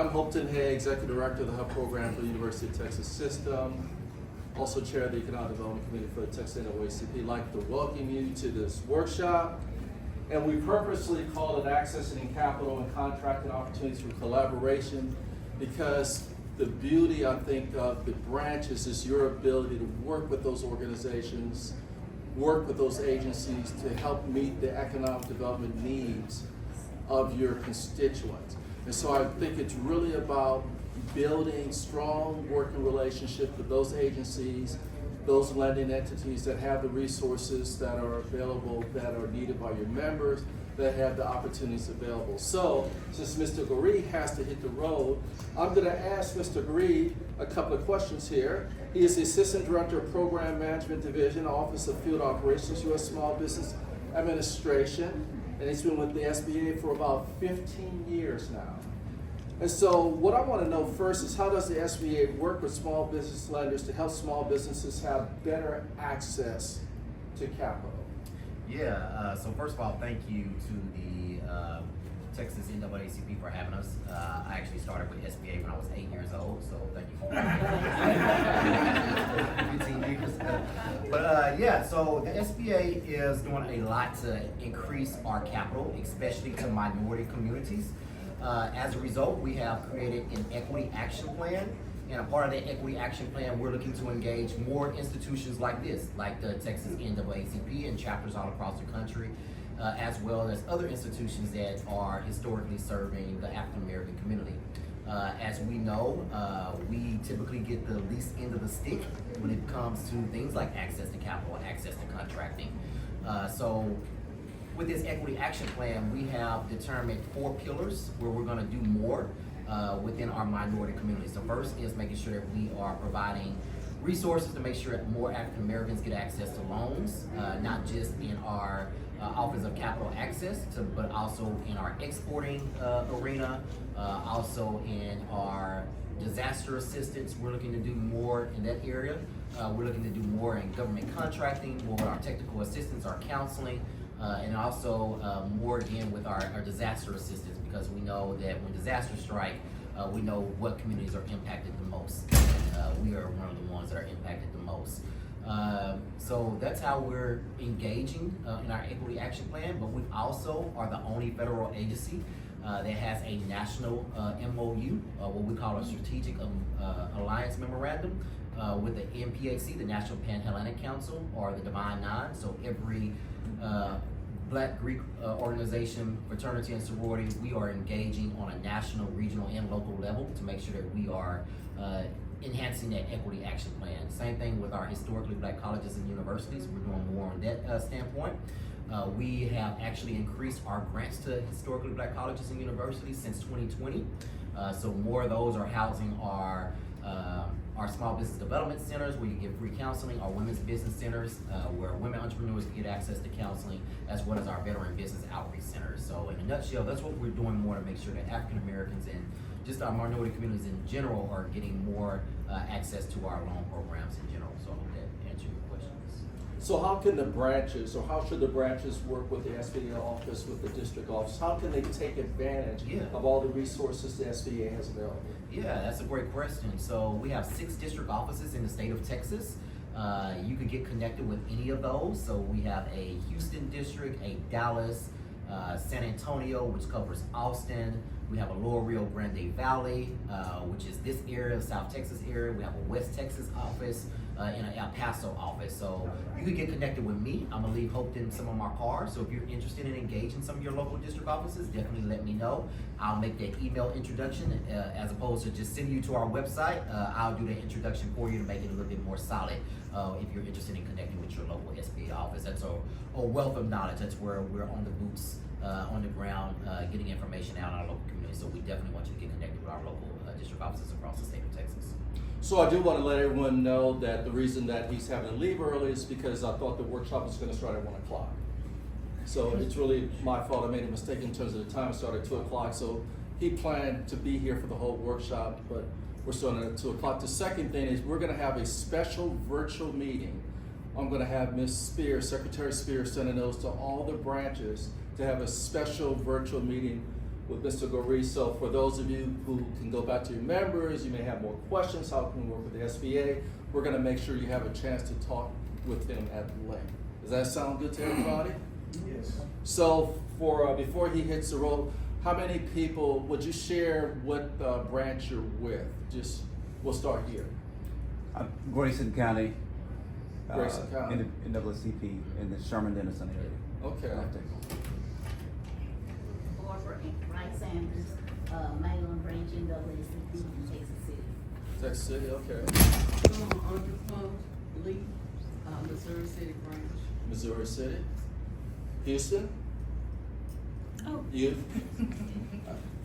I'm Hopeton Hay, Executive Director of the Hub Program for the University of Texas System. Also chair of the Economic Development Committee for the Texas NAACP. I'd like to welcome you to this workshop. And we purposely call it Accessing Capital and Contracting Opportunities for Collaboration because the beauty, I think, of the branches is your ability to work with those organizations, work with those agencies to help meet the economic development needs of your constituents. And so I think it's really about building strong working relationships with those agencies, those lending entities that have the resources that are available, that are needed by your members, that have the opportunities available. So, since Mr. Guri has to hit the road, I'm going to ask Mr. Guri a couple of questions here. He is the Assistant Director of Program Management Division, Office of Field Operations, U.S. Small Business Administration, and he's been with the SBA for about 15 years now. And so what I want to know first is, how does the SBA work with small business lenders to help small businesses have better access to capital? Yeah, so first of all, thank you to the Texas NAACP for having us. I actually started with SBA when I was 8 years old, so thank you for 15 years. But yeah, so the SBA is doing a lot to increase our capital, especially to minority communities. As a result, we have created an equity action plan. And a part of the equity action plan, we're looking to engage more institutions like this, like the Texas NAACP and chapters all across the country, as well as other institutions that are historically serving the African American community. As we know, we typically get the least end of the stick when it comes to things like access to capital, access to contracting. So with this equity action plan, we have determined 4 pillars where we're going to do more within our minority community. So first is making sure that we are providing resources to make sure that more African Americans get access to loans, not just in our Office of Capital Access, but also in our exporting arena, also in our disaster assistance. We're looking to do more in that area. We're looking to do more in government contracting, more with our technical assistance, our counseling, and also more again with our disaster assistance, because we know that when disasters strike, we know what communities are impacted the most. We are one of the ones that are impacted the most. So that's how we're engaging in our equity action plan, but we also are the only federal agency that has a national MOU, what we call a Strategic Alliance Memorandum, with the NPAC, the National Pan-Hellenic Council, or the Divine Nine. So every Black Greek organization, fraternity and sorority, we are engaging on a national, regional, and local level to make sure that we are enhancing that equity action plan. Same thing with our historically Black colleges and universities. We're doing more on that standpoint. We have actually increased our grants to historically Black colleges and universities since 2020. So more of those are housing our small business development centers, where you get free counseling, our women's business centers, where women entrepreneurs get access to counseling, as well as our veteran business outreach centers. So in a nutshell, that's what we're doing more to make sure that African Americans and just our minority communities in general are getting more access to our loan programs in general. So I hope that answers your questions. So how can the branches, or how should the branches work with the SBA office, with the district office? How can they take advantage of all the resources the SBA has available? Yeah, that's a great question. So we have 6 district offices in the state of Texas. You can get connected with any of those. So we have a Houston district, a Dallas, San Antonio, which covers Austin. We have a Lower Rio Grande Valley, which is this area, South Texas area. We have a West Texas office, and an El Paso office. So you can get connected with me. I'm gonna leave Hopeton some of my cards. So if you're interested in engaging some of your local district offices, definitely let me know. I'll make that email introduction as opposed to just sending you to our website. I'll do the introduction for you to make it a little bit more solid. If you're interested in connecting with your local SBA office, that's a wealth of knowledge. That's where we're on the boots, on the ground, getting information out in our local community. So we definitely want you to get connected with our local district offices across the state of Texas. So I do want to let everyone know that the reason that he's having to leave early is because I thought the workshop was going to start at 1 o'clock. So it's really my fault. I made a mistake in terms of the time. It started at 2 o'clock. So he planned to be here for the whole workshop, but we're starting at 2 o'clock. The second thing is we're going to have a special virtual meeting. I'm going to have Ms. Spears, Secretary Spears, sending those to all the branches to have a special virtual meeting with Mr. Goree. So for those of you who can go back to your members, you may have more questions, how can we work with the SBA? We're gonna make sure you have a chance to talk with him at length. Does that sound good to everybody? Yes. So for, before he hits the road, how many people, would you share what branch you're with? Just, we'll start here. Grayson County. Grayson County. NAACP in the Sherman-Denison area. Okay. Barbara and Wright Sanders, Mayland Branch in NAACP in Texas City. Texas City, okay. Under Lee, Missouri City branch. Missouri City. Houston? Oh, You?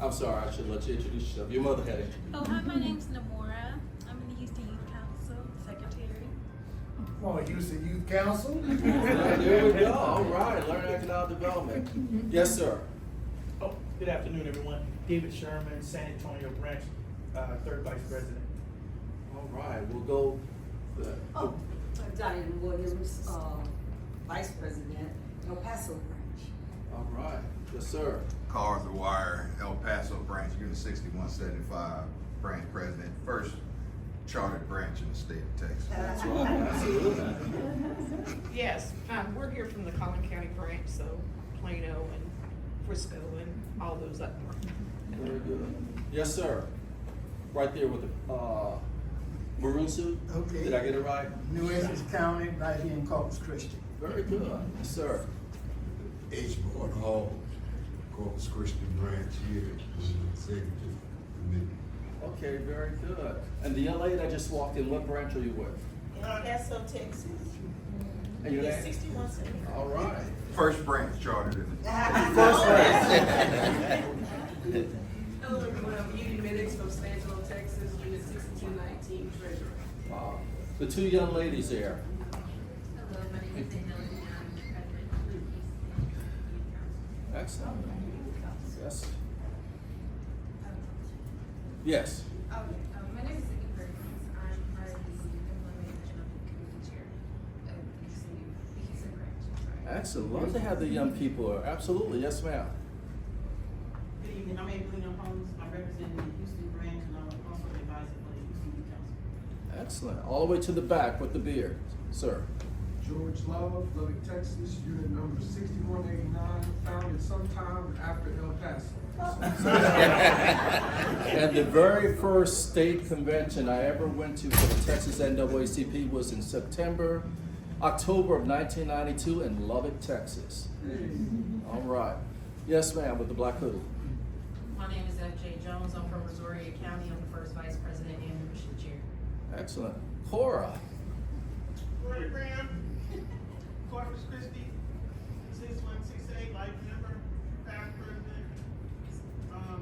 I'm sorry, I should let you introduce yourself. Your mother had it. oh, hi, my name's Namora. I'm in the Houston Youth Council, Secretary. Oh, Houston Youth Council? There we go. All right, learn economic development. Yes, sir. Oh, good afternoon, everyone. David Sherman, San Antonio branch, third vice president. All right, we'll go. Oh, Diane Williams, vice president, El Paso branch. All right, yes, sir. Carl Wire, El Paso branch, Unit 6175, branch president, first chartered branch in the state of Texas. That's right, absolutely. Yes, we're here from the Collin County branch, so Plano and Frisco and all those up north. Very good. Yes, sir. Right there with the maroon suit. Okay. Did I get it right? New Essex County, right here in Corpus Christi. Very good. Yes, sir. H. Board Hall, Corpus Christi branch here, executive committee. Okay, very good. And the young lady that just walked in, what branch are you with? El Paso, Texas. And your name? 6175. All right. First branch chartered in the First branch. Hello, everyone. I'm Edie Minix from San Antonio, Texas, Unit 6219, treasurer. Wow. The two young ladies there. Hello, my name is Daniela Young, President of the Houston Youth Council. Excellent. Yes. Yes. Okay, my name is Ziggy Perkins. I'm part of the Employment Economic Committee Chair of the Houston branch. Sorry. Excellent. Love to have the young people. Absolutely. Yes, ma'am. Good evening, I'm Angelina Holmes, I represent the Houston branch and I'm also an advisor for the Houston Youth Council. Excellent. All the way to the back with the beard, sir. George Love, Lubbock, Texas, unit number 6189, founded sometime after El Paso. And the very first state convention I ever went to for the Texas NAACP was in October of 1992 in Lubbock, Texas. All right. Yes, ma'am, with the black hoodie. My name is F.J. Jones, I'm from Brazoria County, I'm the first vice president and membership chair. Excellent. Cora. Roy Graham, Corpus Christi, 6168, life member, past president.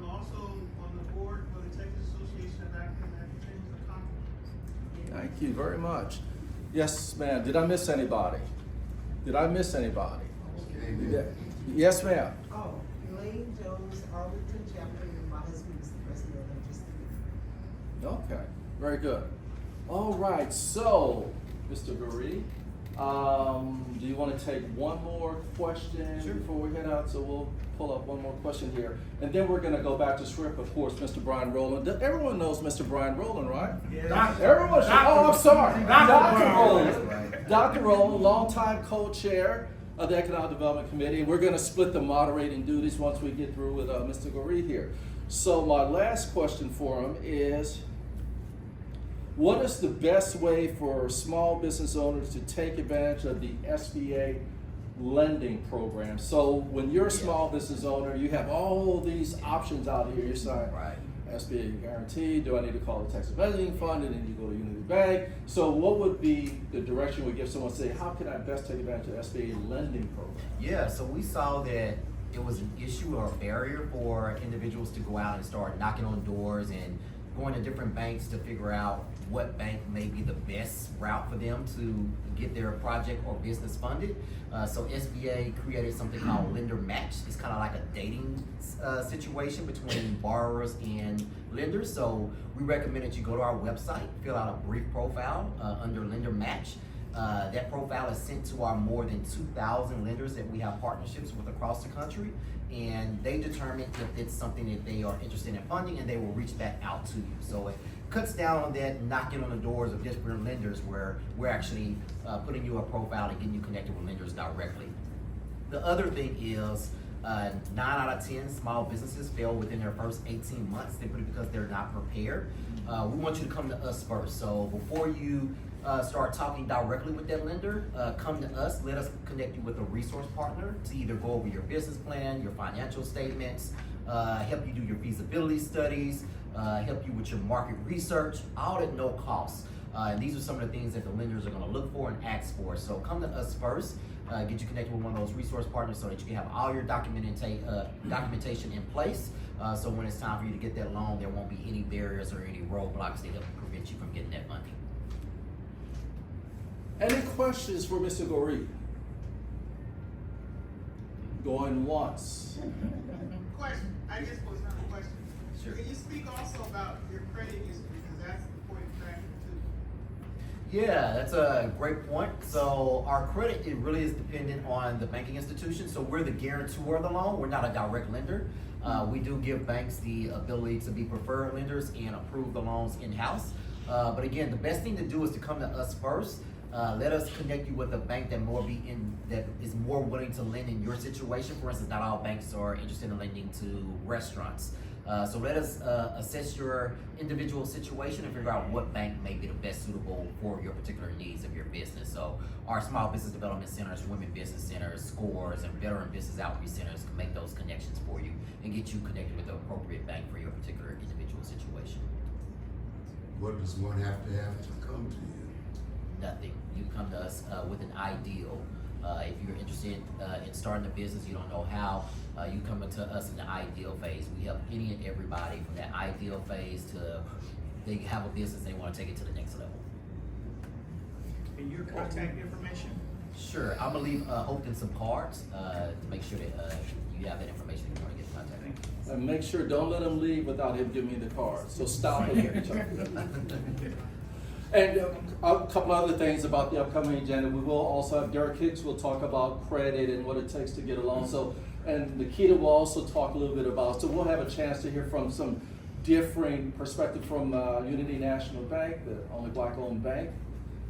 Also on the board for the Texas Association of African Americans of Congress. Thank you very much. Yes, ma'am. Did I miss anybody? Did I miss anybody? Yeah. Yes, ma'am. Oh, Elaine Jones, Arlington chapter, and my husband is the president of the district. Okay, very good. All right, so, Mr. Goree, do you want to take one more question before we head out? So we'll pull up one more question here. And then we're going to go back to script, of course, Mr. Brian Rowland. Everyone knows Mr. Brian Rowland, right? Yeah. Everyone should. Oh, I'm sorry. Dr. Rowland. Right. Dr. Rowland, longtime co-chair of the Economic Development Committee. We're going to split the moderating duties once we get through with Mr. Goree here. So my last question for him is, what is the best way for small business owners to take advantage of the SBA lending program? So when you're a small business owner, you have all these options out here. You're saying, Right. SBA guarantee, do I need to call the Texas Mezzanine Fund? And then you go to Unity Bank. So what would be the direction we give someone, say, how can I best take advantage of the SBA lending program? Yeah, so we saw that it was an issue or a barrier for individuals to go out and start knocking on doors and going to different banks to figure out what bank may be the best route for them to get their project or business funded. So SBA created something called Lender Match. It's kind of like a dating situation between borrowers and lenders. So we recommend that you go to our website, fill out a brief profile under Lender Match. That profile is sent to our more than 2,000 lenders that we have partnerships with across the country, and they determine if it's something that they are interested in funding, and they will reach back out to you. So it cuts down on that knocking on the doors of different lenders, where we're actually putting you a profile and getting you connected with lenders directly. The other thing is 9 out of 10 small businesses fail within their first 18 months simply because they're not prepared. We want you to come to us first. So before you start talking directly with that lender, come to us. Let us connect you with a resource partner to either go over your business plan, your financial statements, help you do your feasibility studies, help you with your market research, all at no cost. And these are some of the things that the lenders are going to look for and ask for. So come to us first, get you connected with one of those resource partners so that you can have all your documentation in place. So when it's time for you to get that loan, there won't be any barriers or any roadblocks that help prevent you from getting that funding. Any questions for Mr. Goree? Going once. Question, I just was not a question. Sure. Can you speak also about your credit history, because that's an important factor too? Yeah, that's a great point. So our credit, it really is dependent on the banking institution. So we're the guarantor of the loan. We're not a direct lender. We do give banks the ability to be preferred lenders and approve the loans in-house. But again, the best thing to do is to come to us first. Let us connect you with a bank that is more willing to lend in your situation. For instance, not all banks are interested in lending to restaurants. So let us assess your individual situation and figure out what bank may be the best suitable for your particular needs of your business. So our small business development centers, women business centers, SCORES, and veteran business outreach centers can make those connections for you and get you connected with the appropriate bank for your particular individual situation. What does one have to come to you? Nothing. You come to us with an ideal. If you're interested in starting a business, you don't know how, you come to us in the ideal phase. We help any and everybody from that ideal phase to they have a business, they want to take it to the next level. And your contact information? Sure. I'm gonna leave Hope some cards to make sure that you have that information if you want to get in contact. Thank you. And make sure, don't let him leave without him giving me the card. So stop it. And a couple other things about the upcoming agenda. We will also have Derek Hicks will talk about credit and what it takes to get a loan. So, and Nikita will also talk a little bit about, so we'll have a chance to hear from some differing perspective from Unity National Bank, the only black-owned bank,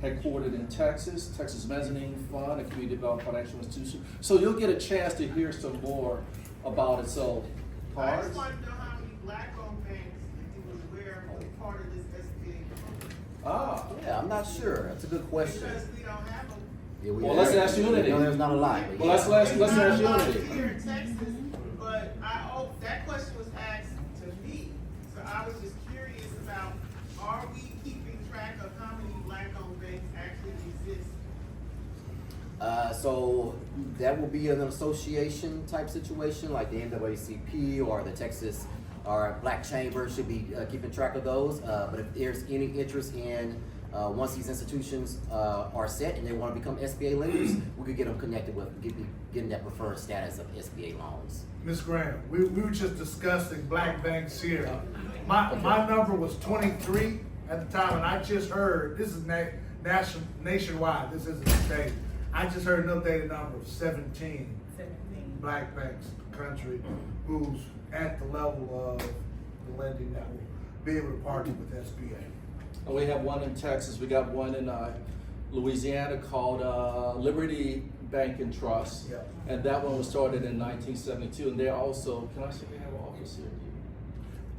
headquartered in Texas, Texas Mezzanine Fund, a community development financial institution. So you'll get a chance to hear some more about it. So, I cards. just want to know how many black-owned banks, if you was aware, were part of this SBA program. Ah. Yeah, I'm not sure. That's a good question. Because we don't have them. Yeah, Well, let's ask Unity. No, there's not a lot. But Well, yeah. let's ask Not a lot Unity. here in Texas, but that question was asked to me. So I was just curious about, are we keeping track of how many black-owned banks actually exist? So that will be an association type situation, like the NAACP or the Texas or Black Chamber should be keeping track of those. But if there's any interest in once these institutions are set and they want to become SBA lenders, we could get them connected with getting that preferred status of SBA loans. Ms. Graham, we were just discussing black banks here. My number was 23 at the time, and I just heard, this is nationwide, this isn't state. I just heard an updated number of 17 black banks in the country who's at the level of the lending that will be able to partner with SBA. And we have one in Texas. We got one in Louisiana called Liberty Bank and Trust. Yep. And that one was started in 1972. And they also, can I say they have an office here?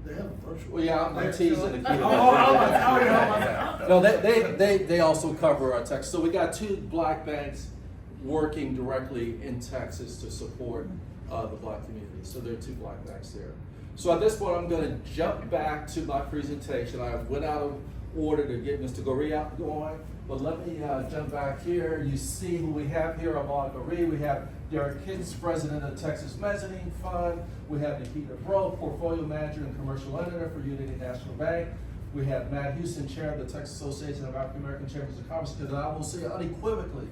They have a virtual. Well, yeah, I'm teasing the kid. yeah. No, they also cover Texas. So we got 2 black banks working directly in Texas to support the black community. So there are 2 black banks there. So at this point, I'm going to jump back to my presentation. I went out of order to get Mr. Goree out going, but let me jump back here. You see who we have here. Ahmad Goree. We have Derek Hicks, president of the Texas Mezzanine Fund. We have Nikita Bro, portfolio manager and commercial lender for Unity National Bank. We have Matt Houston, chair of the Texas Association of African American Chambers of Commerce. Because I will say unequivocally,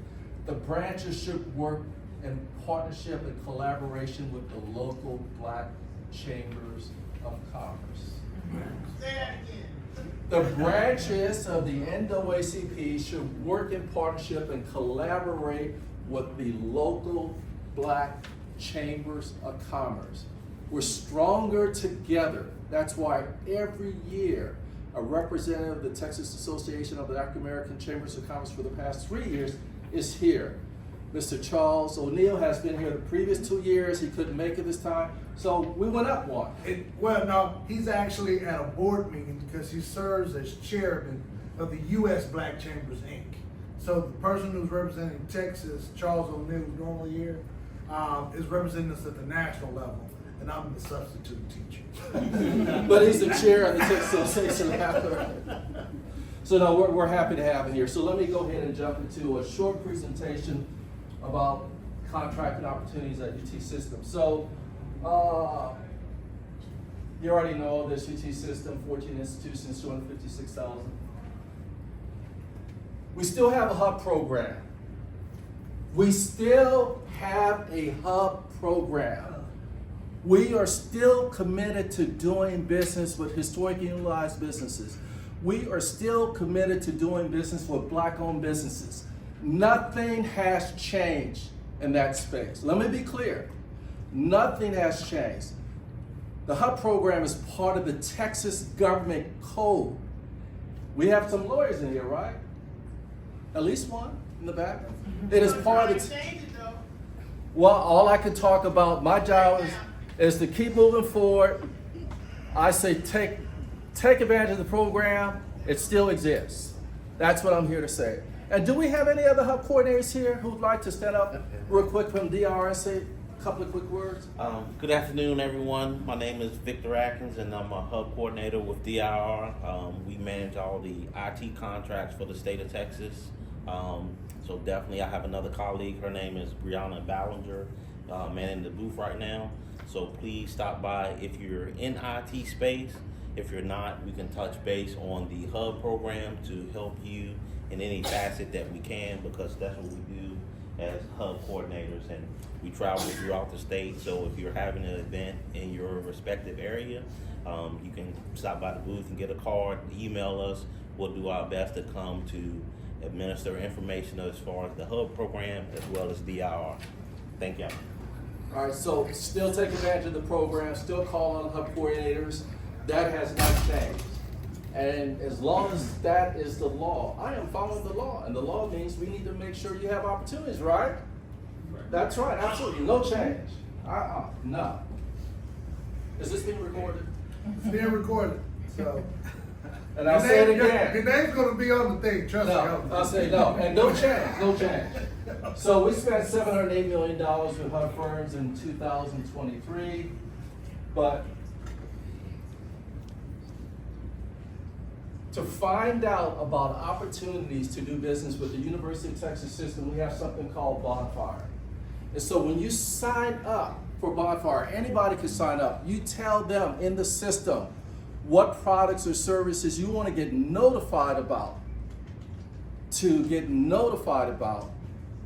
the branches should work in partnership and collaboration with the local black chambers of commerce. Say that again. The branches of the NAACP should work in partnership and collaborate with the local Black chambers of commerce. We're stronger together. That's why every year a representative of the Texas Association of the African American Chambers of Commerce for the past 3 years is here. Mr. Charles O'Neill has been here the previous 2 years. He couldn't make it this time, so we went up one. Well, no, he's actually at a board meeting because he serves as chairman of the U.S. Black Chambers, Inc. So the person who's representing Texas, Charles O'Neill, who's normally here, is representing us at the national level, and I'm the substitute teacher. But he's the chair of the Texas Association of African. So no, we're happy to have him here. So let me go ahead and jump into a short presentation about contracting opportunities at UT System. So you already know this UT System, 14 institutions, 256,000. We still have a hub program. We still have a hub program. We are still committed to doing business with historically utilized businesses. We are still committed to doing business with Black-owned businesses. Nothing has changed in that space. Let me be clear. Nothing has changed. The HUB program is part of the Texas government code. We have some lawyers in here, right? At least one in the back. It is part of the... Well, all I can talk about, my job is to keep moving forward. I say take advantage of the program. It still exists. That's what I'm here to say. And do we have any other hub coordinators here who'd like to stand up real quick from DR and say a couple of quick words? Good afternoon, everyone. My name is Victor Atkins, and I'm a hub coordinator with DIR. We manage all the IT contracts for the state of Texas. So definitely I have another colleague. Her name is Brianna Ballinger, manning the booth right now. So please stop by if you're in IT space. If you're not, we can touch base on the hub program to help you in any facet that we can, because that's what we do as hub coordinators, and we travel throughout the state. So if you're having an event in your respective area, you can stop by the booth and get a card, email us. We'll do our best to come to administer information as far as the hub program as well as DIR. Thank you. All right, so still take advantage of the program, still call on hub coordinators. That has not changed. And as long as that is the law, I am following the law. And the law means we need to make sure you have opportunities, right? That's right, absolutely, no change. No. Is this being recorded? It's being recorded, so. And I'll say it again. Your name's gonna be on the thing, trust me. I'll say no, and no change, no change. So we spent $708 million with hub firms in 2023, but to find out about opportunities to do business with the University of Texas System, we have something called Bonfire. And so when you sign up for Bonfire, anybody can sign up. You tell them in the system what products or services you want to get notified about,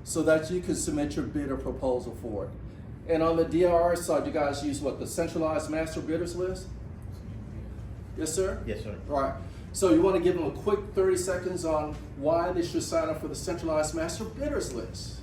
so that you can submit your bid or proposal for it. And on the DRR side, you guys use what, the centralized master bidders list? Yes, sir? Yes, sir. All right. So you want to give them a quick 30 seconds on why they should sign up for the centralized master bidders list.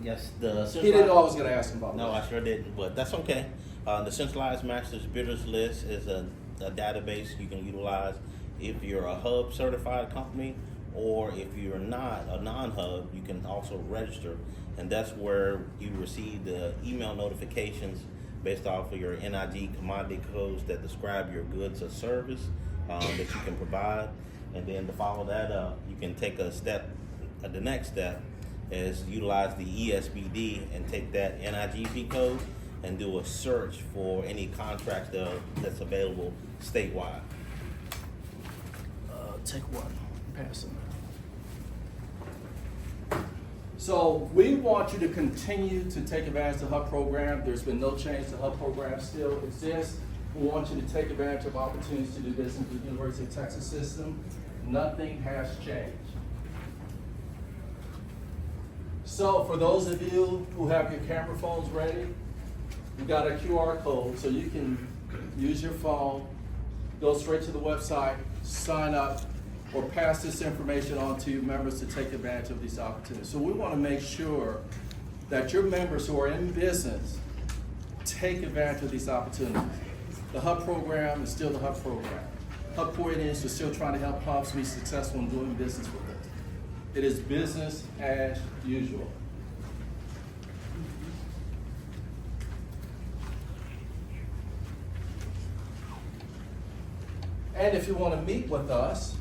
Yes, He didn't know I was going to ask him about that. No, I sure didn't, but that's okay. The centralized master bidders list is a database you can utilize if you're a hub certified company, or if you're not a non-hub, you can also register, and that's where you receive the email notifications based off of your NIG commodity codes that describe your goods or service that you can provide. And then to follow that up, you can take a step, the next step is utilize the ESBD and take that NIGP code and do a search for any contracts that's available statewide. Take one, pass them. So we want you to continue to take advantage of the HUB program. There's been no change. The HUB program still exists. We want you to take advantage of opportunities to do business with the University of Texas System. Nothing has changed. So for those of you who have your camera phones ready, we got a QR code, so you can use your phone go straight to the website, sign up, or pass this information on to members to take advantage of these opportunities. So we want to make sure that your members who are in business take advantage of these opportunities. The HUB program is still the HUB program. HUB coordinators are still trying to help hubs be successful in doing business with us. It is business as usual. And if you want to meet with us,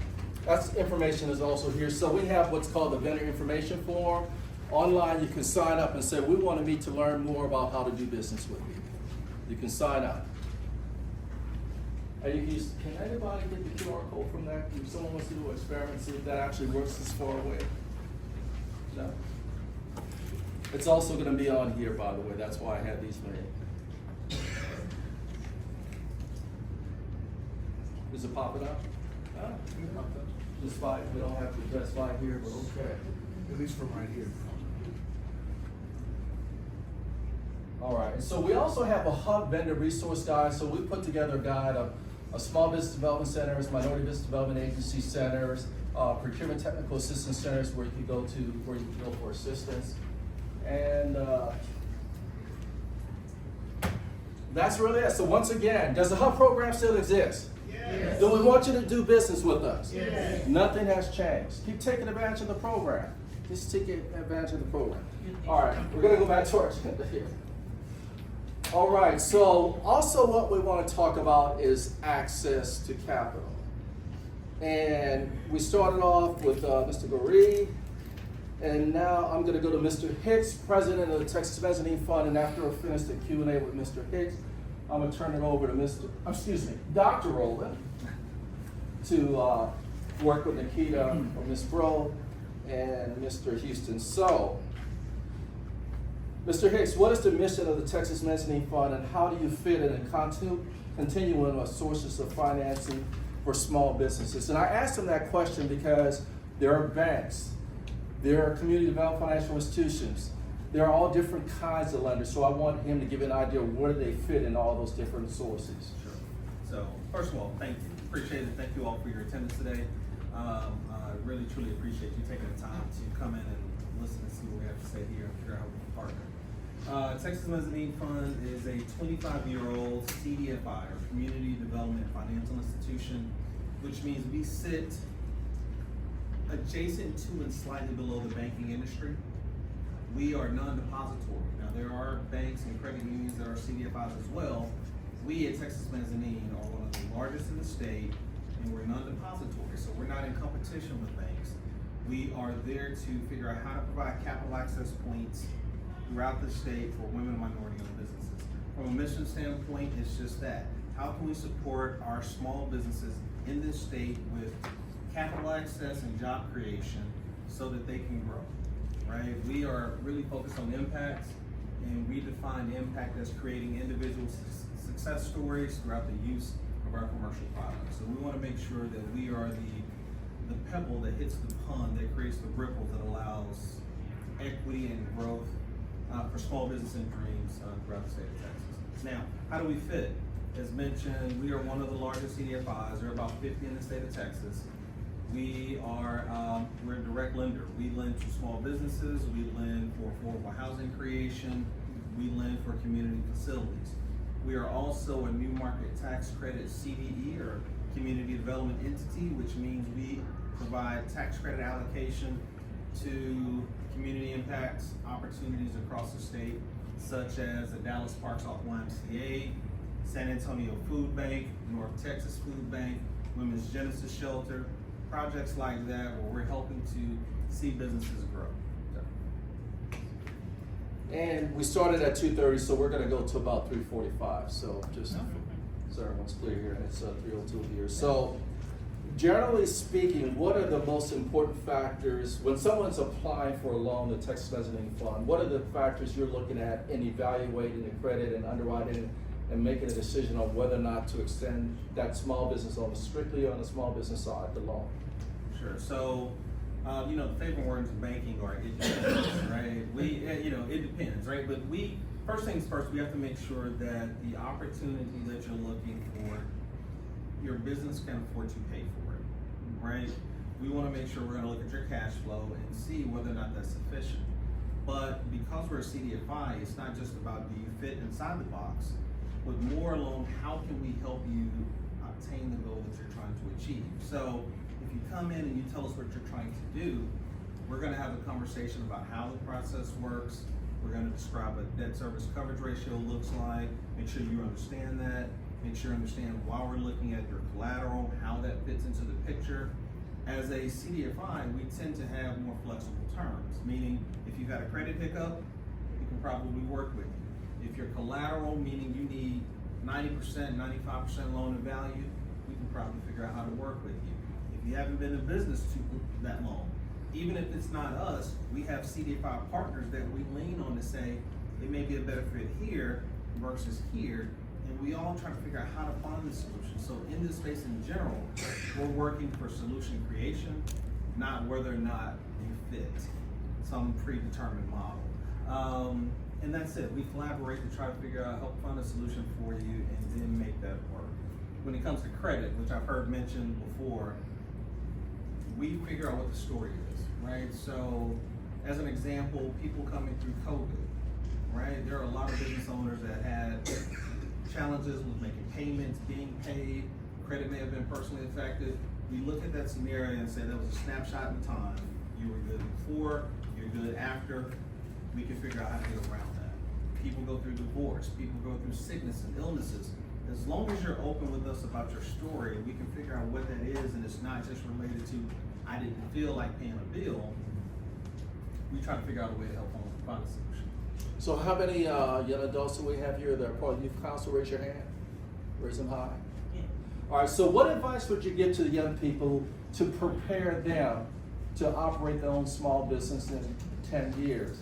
that's information is also here. So we have what's called the vendor information form. Online, you can sign up and say, we want to meet to learn more about how to do business with you. You can sign up. And can anybody get the QR code from that? If someone wants to do an experiment, see if that actually works this far away. No. It's also going to be on here, by the way. That's why I had these made. Is it popping up? Just fine. We don't have to address fine here, but okay. At least from right here. All right. So we also have a HUB vendor resource guide. So we put together a guide of small business development centers, minority business development agency centers, procurement technical assistance centers where you can go for assistance. And that's really it. So once again, does the HUB program still exist? Yes. Do we want you to do business with us? Yes. Nothing has changed. Keep taking advantage of the program. Just take advantage of the program. All right, we're going to go back to our agenda here. All right, so also what we want to talk about is access to capital. And we started off with Mr. Goree, and now I'm going to go to Mr. Hicks, president of the Texas Mezzanine Fund, and after I finish the Q&A with Mr. Hicks, I'm going to turn it over to Dr. Rowland to work with Nikita or Ms. Bro and Mr. Houston. So, Mr. Hicks, what is the mission of the Texas Mezzanine Fund and how do you fit in a continuum of sources of financing for small businesses? And I asked him that question because there are banks, there are community development financial institutions, there are all different kinds of lenders, so I want him to give an idea of where they fit in all those different sources. Sure. So, first of all, thank you. Appreciate it. Thank you all for your attendance today. I really, truly appreciate you taking the time to come in and listen and see what we have to say here and figure out how we can partner. Texas Mezzanine Fund is a 25-year-old CDFI, or Community Development Financial Institution, which means we sit adjacent to and slightly below the banking industry. We are non-depository. Now, there are banks and credit unions that are CDFIs as well. We at Texas Mezzanine are one of the largest in the state, and we're non-depository, so we're not in competition with banks. We are there to figure out how to provide capital access points throughout the state for women and minority-owned businesses. From a mission standpoint, it's just that. How can we support our small businesses in this state with capital access and job creation so that they can grow? Right? We are really focused on impact, and we define impact as creating individual success stories throughout the use of our commercial products. So we want to make sure that we are the pebble that hits the pond that creates the ripple that allows equity and growth for small business and dreams throughout the state of Texas. Now, how do we fit? As mentioned, we are one of the largest CDFIs. There are about 50 in the state of Texas. We're a direct lender. We lend to small businesses, we lend for affordable housing creation, we lend for community facilities. We are also a new market tax credit CDE, or community development entity, which means we provide tax credit allocation to community impacts opportunities across the state, such as the Dallas Parks Off YMCA, San Antonio Food Bank, North Texas Food Bank, Women's Genesis Shelter, projects like that where we're helping to see businesses grow. And we started at 2:30, so we're going to go to about 3:45. So just so everyone's clear here, it's 3:02 here. So generally speaking, what are the most important factors when someone's applying for a loan, the Texas Mezzanine Fund? What are the factors you're looking at in evaluating the credit and underwriting and making a decision on whether or not to extend that small business loan, strictly on the small business side, the loan? Sure. So, the favorite words in banking are it depends, right? It depends, right? But first things first, we have to make sure that the opportunity that you're looking for your business can afford to pay for it, right? We wanna make sure we're gonna look at your cash flow and see whether or not that's sufficient. But because we're a CDFI, it's not just about do you fit inside the box, but more along how can we help you obtain the goal that you're trying to achieve. So if you come in and you tell us what you're trying to do, we're gonna have a conversation about how the process works. We're gonna describe what debt service coverage ratio looks like, make sure you understand that, make sure you understand why we're looking at your collateral, how that fits into the picture. As a CDFI, we tend to have more flexible terms, meaning if you've got a credit hiccup, we can probably work with you. If your collateral, meaning you need 90%, 95% loan to value, we can probably figure out how to work with you. If you haven't been in business that long, even if it's not us, we have CDFI partners that we lean on to say, it may be a better fit here versus here, and we all try to figure out how to find the solution. So in this space in general, we're working for solution creation, not whether or not you fit some predetermined model. And that's it. We collaborate to try to figure out, help find a solution for you and then make that work. When it comes to credit, which I've heard mentioned before, we figure out what the story is, right? So as an example, people coming through COVID, right? There are a lot of business owners that had challenges with making payments, being paid, credit may have been personally affected. We look at that scenario and say that was a snapshot in time. You were good before, you're good after. We can figure out how to get around that. People go through divorce, people go through sickness and illnesses. As long as you're open with us about your story, we can figure out what that is, and it's not just related to, I didn't feel like paying a bill. We try to figure out a way to help them find a solution. So how many young adults do we have here that are part of youth council? Raise your hand. Raise them high. All right, so what advice would you give to the young people to prepare them to operate their own small business in 10 years?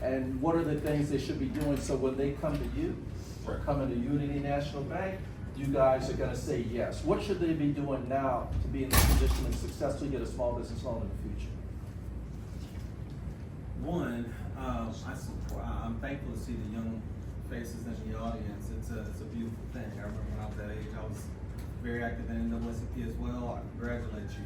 And what are the things they should be doing so when they come to you or come into Unity National Bank, you guys are gonna say yes? What should they be doing now to be in the position to successfully get a small business loan in the future? One, I'm thankful to see the young faces in the audience. It's a beautiful thing. I remember when I was that age, I was very active in NAACP as well. I congratulate you.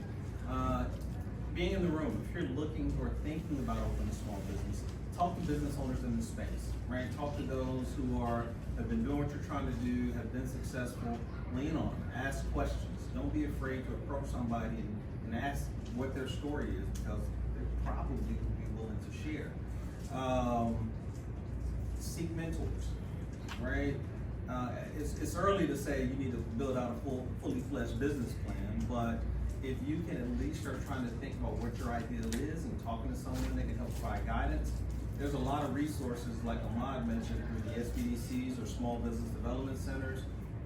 Being in the room, if you're looking or thinking about opening a small business, talk to business owners in the space, right? Talk to those who have been doing what you're trying to do, have been successful. Lean on them, ask questions. Don't be afraid to approach somebody and ask what their story is, because they probably will be willing to share. Seek mentors, right? It's early to say you need to build out a fully fledged business plan, but if you can at least start trying to think about what your ideal is and talking to someone that can help provide guidance, there's a lot of resources like Ahmad mentioned through the SBDCs or Small Business Development Centers,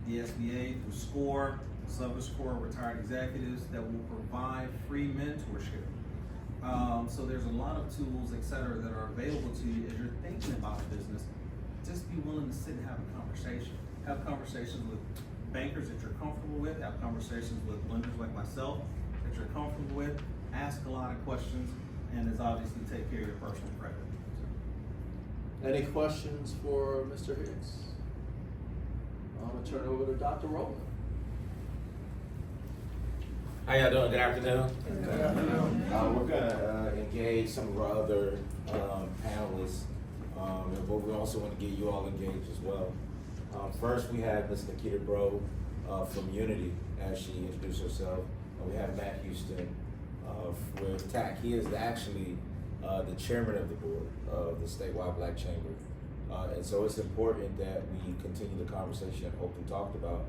the SBA through SCORE, SCORE Retired Executives that will provide free mentorship. So there's a lot of tools, et cetera, that are available to you as you're thinking about a business. Just be willing to sit and have a conversation. Have conversations with bankers that you're comfortable with, have conversations with lenders like myself that you're comfortable with, ask a lot of questions, and as obviously take care of your personal credit. Any questions for Mr. Hicks? I'm gonna turn it over to Dr. Rowland. How y'all doing? Good afternoon. Good afternoon. We're gonna engage some of our other panelists, but we also want to get you all engaged as well. First, we have Ms. Nikita Bro from Unity, as she introduced herself. We have Matt Houston with TAC. He is actually the chairman of the board of the statewide Black Chamber. And so it's important that we continue the conversation that Oakland talked about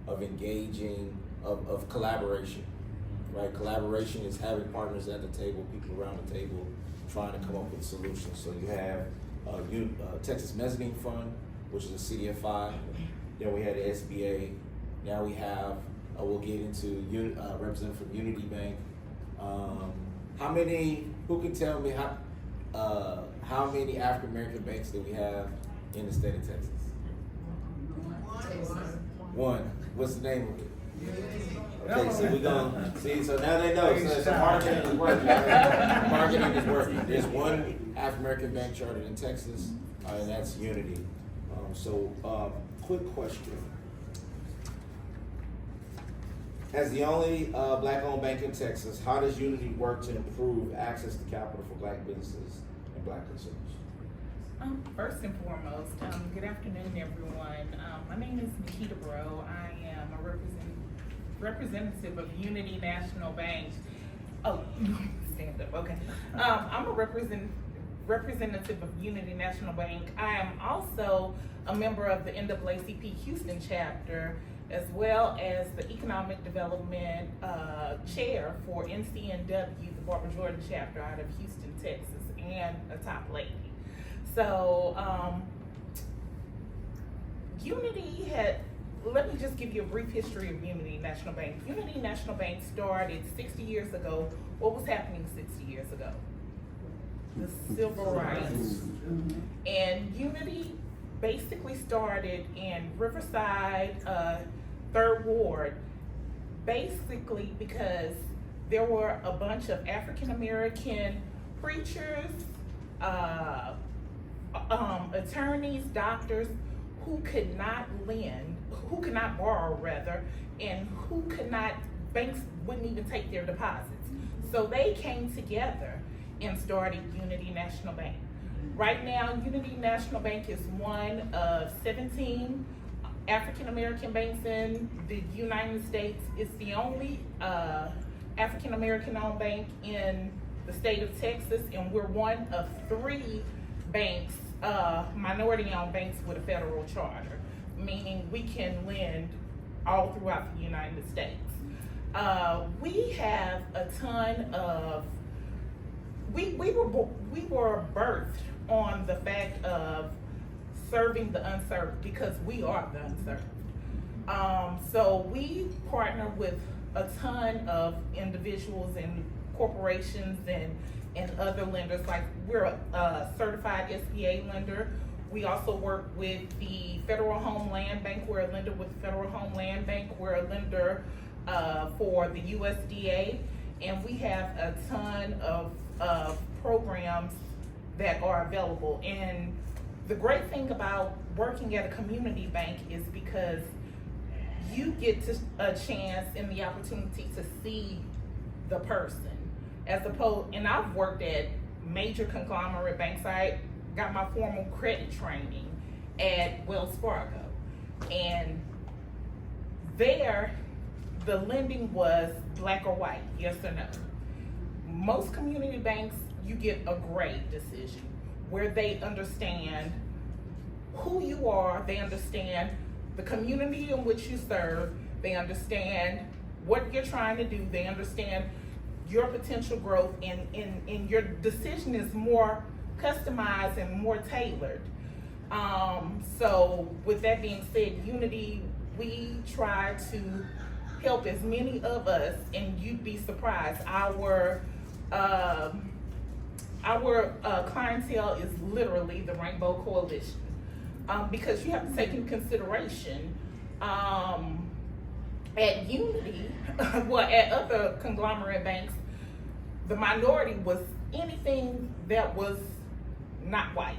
of engaging, of collaboration, right? Collaboration is having partners at the table, people around the table, trying to come up with solutions. So you have Texas Mezzanine Fund, which is a CDFI. Then we had the SBA. Now we have, we'll get into representative from Unity Bank. Who can tell me how many African American banks do we have in the state of Texas? One. What's the name of it? Okay, so we're gonna see. So now they know. So marketing is working. Marketing is working. There's one African American bank chartered in Texas, and that's Unity. Quick question. As the only black-owned bank in Texas, how does Unity work to improve access to capital for black businesses and black consumers? First and foremost, good afternoon, everyone. My name is Nikita Bro. I am a representative of Unity National Bank. Oh, stand up, okay. I'm a representative of Unity National Bank. I am also a member of the NAACP Houston chapter, as well as the Economic Development Chair for NCNW, the Barbara Jordan chapter out of Houston, Texas, and a top lady. So, Unity let me just give you a brief history of Unity National Bank. Unity National Bank started 60 years ago. What was happening 60 years ago? The civil rights. And Unity basically started in Riverside, 3rd Ward, basically because there were a bunch of African American preachers, attorneys, doctors who could not borrow rather, and banks wouldn't even take their deposits. So they came together and started Unity National Bank. Right now, Unity National Bank is one of 17 African American banks in the United States. It's the only African American owned bank in the state of Texas, and we're one of 3 banks, minority owned banks with a federal charter, meaning we can lend all throughout the United States. We have a ton of, we were birthed on the fact of serving the unserved, because we are the unserved. So we partner with a ton of individuals and corporations and other lenders. Like, we're a certified SBA lender. We also work with the Federal Home Land Bank. We're a lender with the Federal Home Land Bank. We're a lender for the USDA, and we have a ton of programs that are available. And the great thing about working at a community bank is because you get a chance and the opportunity to see the person, as opposed, and I've worked at major conglomerate banks. I got my formal credit training at Wells Fargo, and there the lending was black or white, yes or no. Most community banks, you get a gray decision where they understand who you are, they understand the community in which you serve, they understand what you're trying to do, they understand your potential growth, and your decision is more customized and more tailored. So with that being said, Unity, we try to help as many of us, and you'd be surprised, our clientele is literally the Rainbow Coalition, because you have to take into consideration at Unity, well, at other conglomerate banks, the minority was anything that was not white.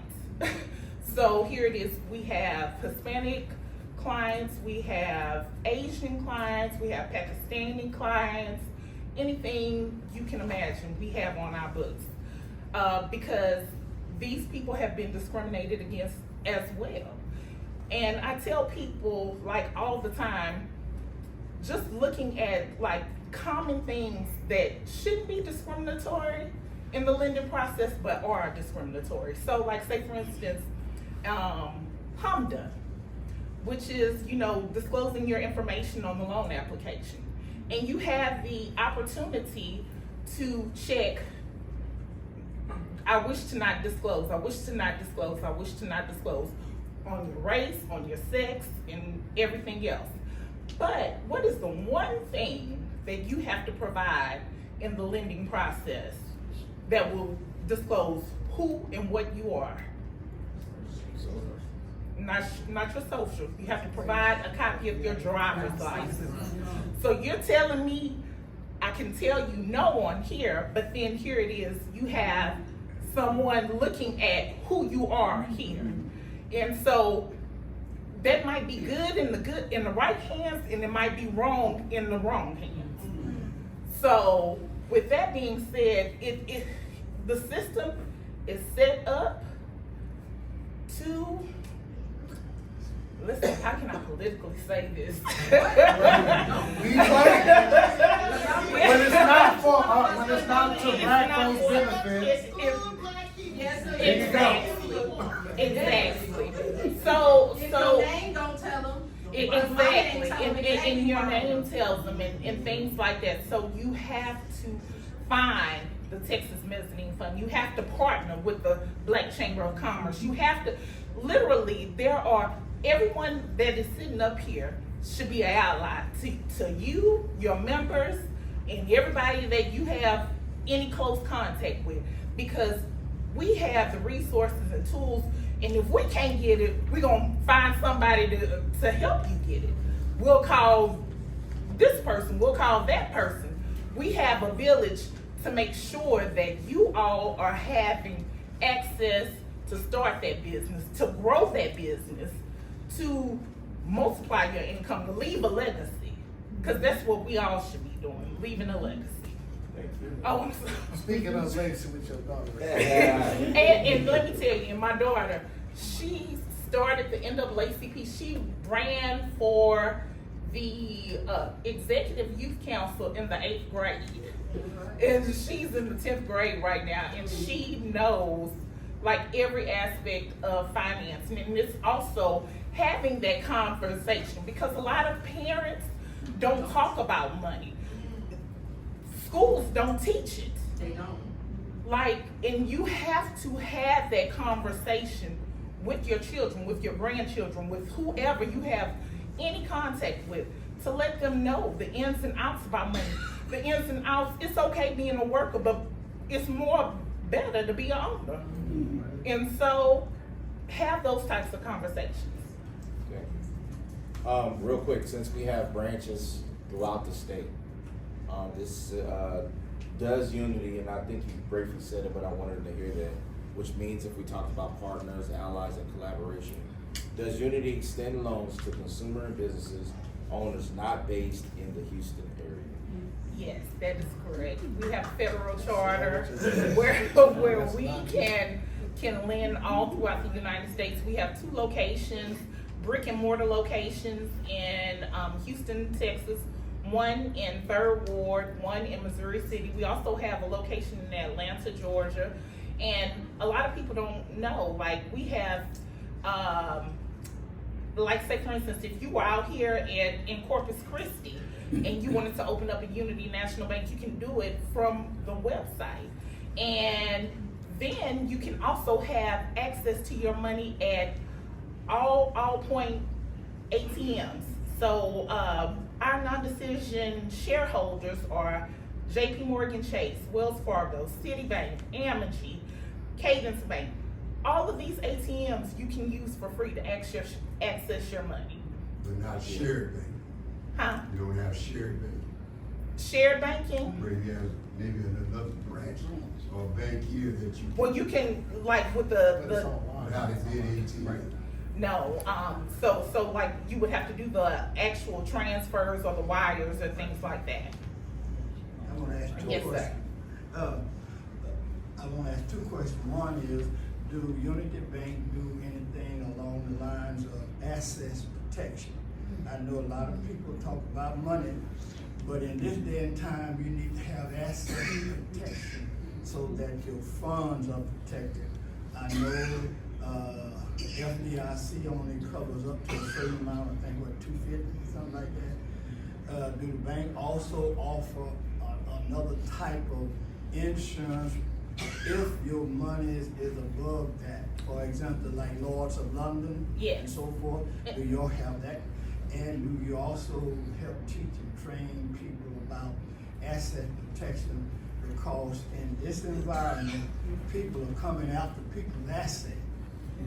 So here it is, we have Hispanic clients, we have Asian clients, we have Pakistani clients, anything you can imagine we have on our books, because these people have been discriminated against as well. And I tell people, like, all the time, just looking at like common things that shouldn't be discriminatory in the lending process but are discriminatory. So, like, say for instance, HMDA, which is, you know, disclosing your information on the loan application, and you have the opportunity to check, I wish to not disclose, I wish to not disclose, I wish to not disclose, on your race, on your sex, and everything else. But what is the one thing that you have to provide in the lending process that will disclose who and what you are? Not your social. You have to provide a copy of your driver's license. So you're telling me I can tell you no on here, but then here it is, you have someone looking at who you are here. And so that might be good in the right hands, and it might be wrong in the wrong hands. So with that being said, the system is set up to, listen, how can I politically say this? When it's not for, when it's not to black folks' benefits. Exactly. So Your name don't tell them. exactly, and your name tells them, and things like that. So you have to find the Texas Mezzanine Fund. You have to partner with the Black Chamber of Commerce. You have to, literally, everyone that is sitting up here should be an ally to you, your members, and everybody that you have any close contact with, because we have the resources and tools, and if we can't get it, we're gonna find somebody to help you get it. We'll call this person, we'll call that person. We have a village to make sure that you all are having access to start that business, to grow that business, to multiply your income, to leave a legacy, because that's what we all should be doing, leaving a legacy. Thank you. Oh, I'm sorry. Speaking of legacy with your daughter. And let me tell you, my daughter, she started the NAACP. She ran for the Executive Youth Council in the 8th grade. And she's in the 10th grade right now, and she knows like every aspect of financing. And it's also having that conversation, because a lot of parents don't talk about money. Schools don't teach it. They don't. Like, and you have to have that conversation with your children, with your grandchildren, with whoever you have any contact with, to let them know the ins and outs about money. The ins and outs, it's okay being a worker, but it's more better to be an owner. And so, have those types of conversations. Okay. Real quick, since we have branches throughout the state, this does Unity, and I think you briefly said it, but I wanted to hear that, which means if we talk about partners, allies, and collaboration, does Unity extend loans to consumer and businesses owners not based in the Houston area? Yes, that is correct. We have federal charter where we can lend all throughout the United States. We have 2 locations, brick and mortar locations in Houston, Texas, 1 in 3rd Ward, 1 in Missouri City. We also have a location in Atlanta, Georgia. And a lot of people don't know, like we have, like say for instance, if you were out here in Corpus Christi and you wanted to open up a Unity National Bank, you can do it from the website. And then you can also have access to your money at all point ATMs. So our non-decision shareholders are JP Morgan Chase, Wells Fargo, Citibank, Amegy, Cadence Bank. All of these ATMs you can use for free to access your money. But not shared banking. Huh? You don't have shared banking. Shared banking? Where you have maybe another branch or bank here that you. Well, you can, like with the Without it being ATM. no, so like you would have to do the actual transfers or the wires or things like that. I want to ask you a Yes, question. sir. I want to ask 2 questions. One is, do Unity Bank do anything along the lines of assets protection? I know a lot of people talk about money, but in this day and time, you need to have asset protection so that your funds are protected. I know FDIC only covers up to a certain amount, I think, what, $250, something like that. Do the bank also offer another type of insurance if your money is above that? For example, like Lords of London and so forth. Do you all have that? And do you also help teach and train people about asset protection? Because in this environment, people are coming after people's assets,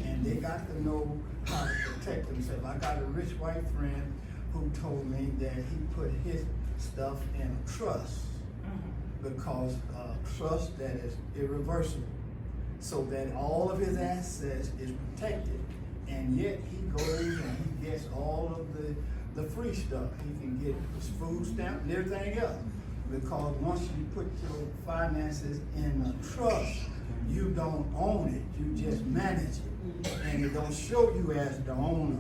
and they got to know how to protect themselves. I got a rich white friend who told me that he put his stuff in a trust, because trust that is irreversible, so that all of his assets is protected. and yet he goes and he gets all of the free stuff. He can get his food stamp and everything else. Because once you put your finances in a trust, you don't own it, you just manage it. And it don't show you as the owner.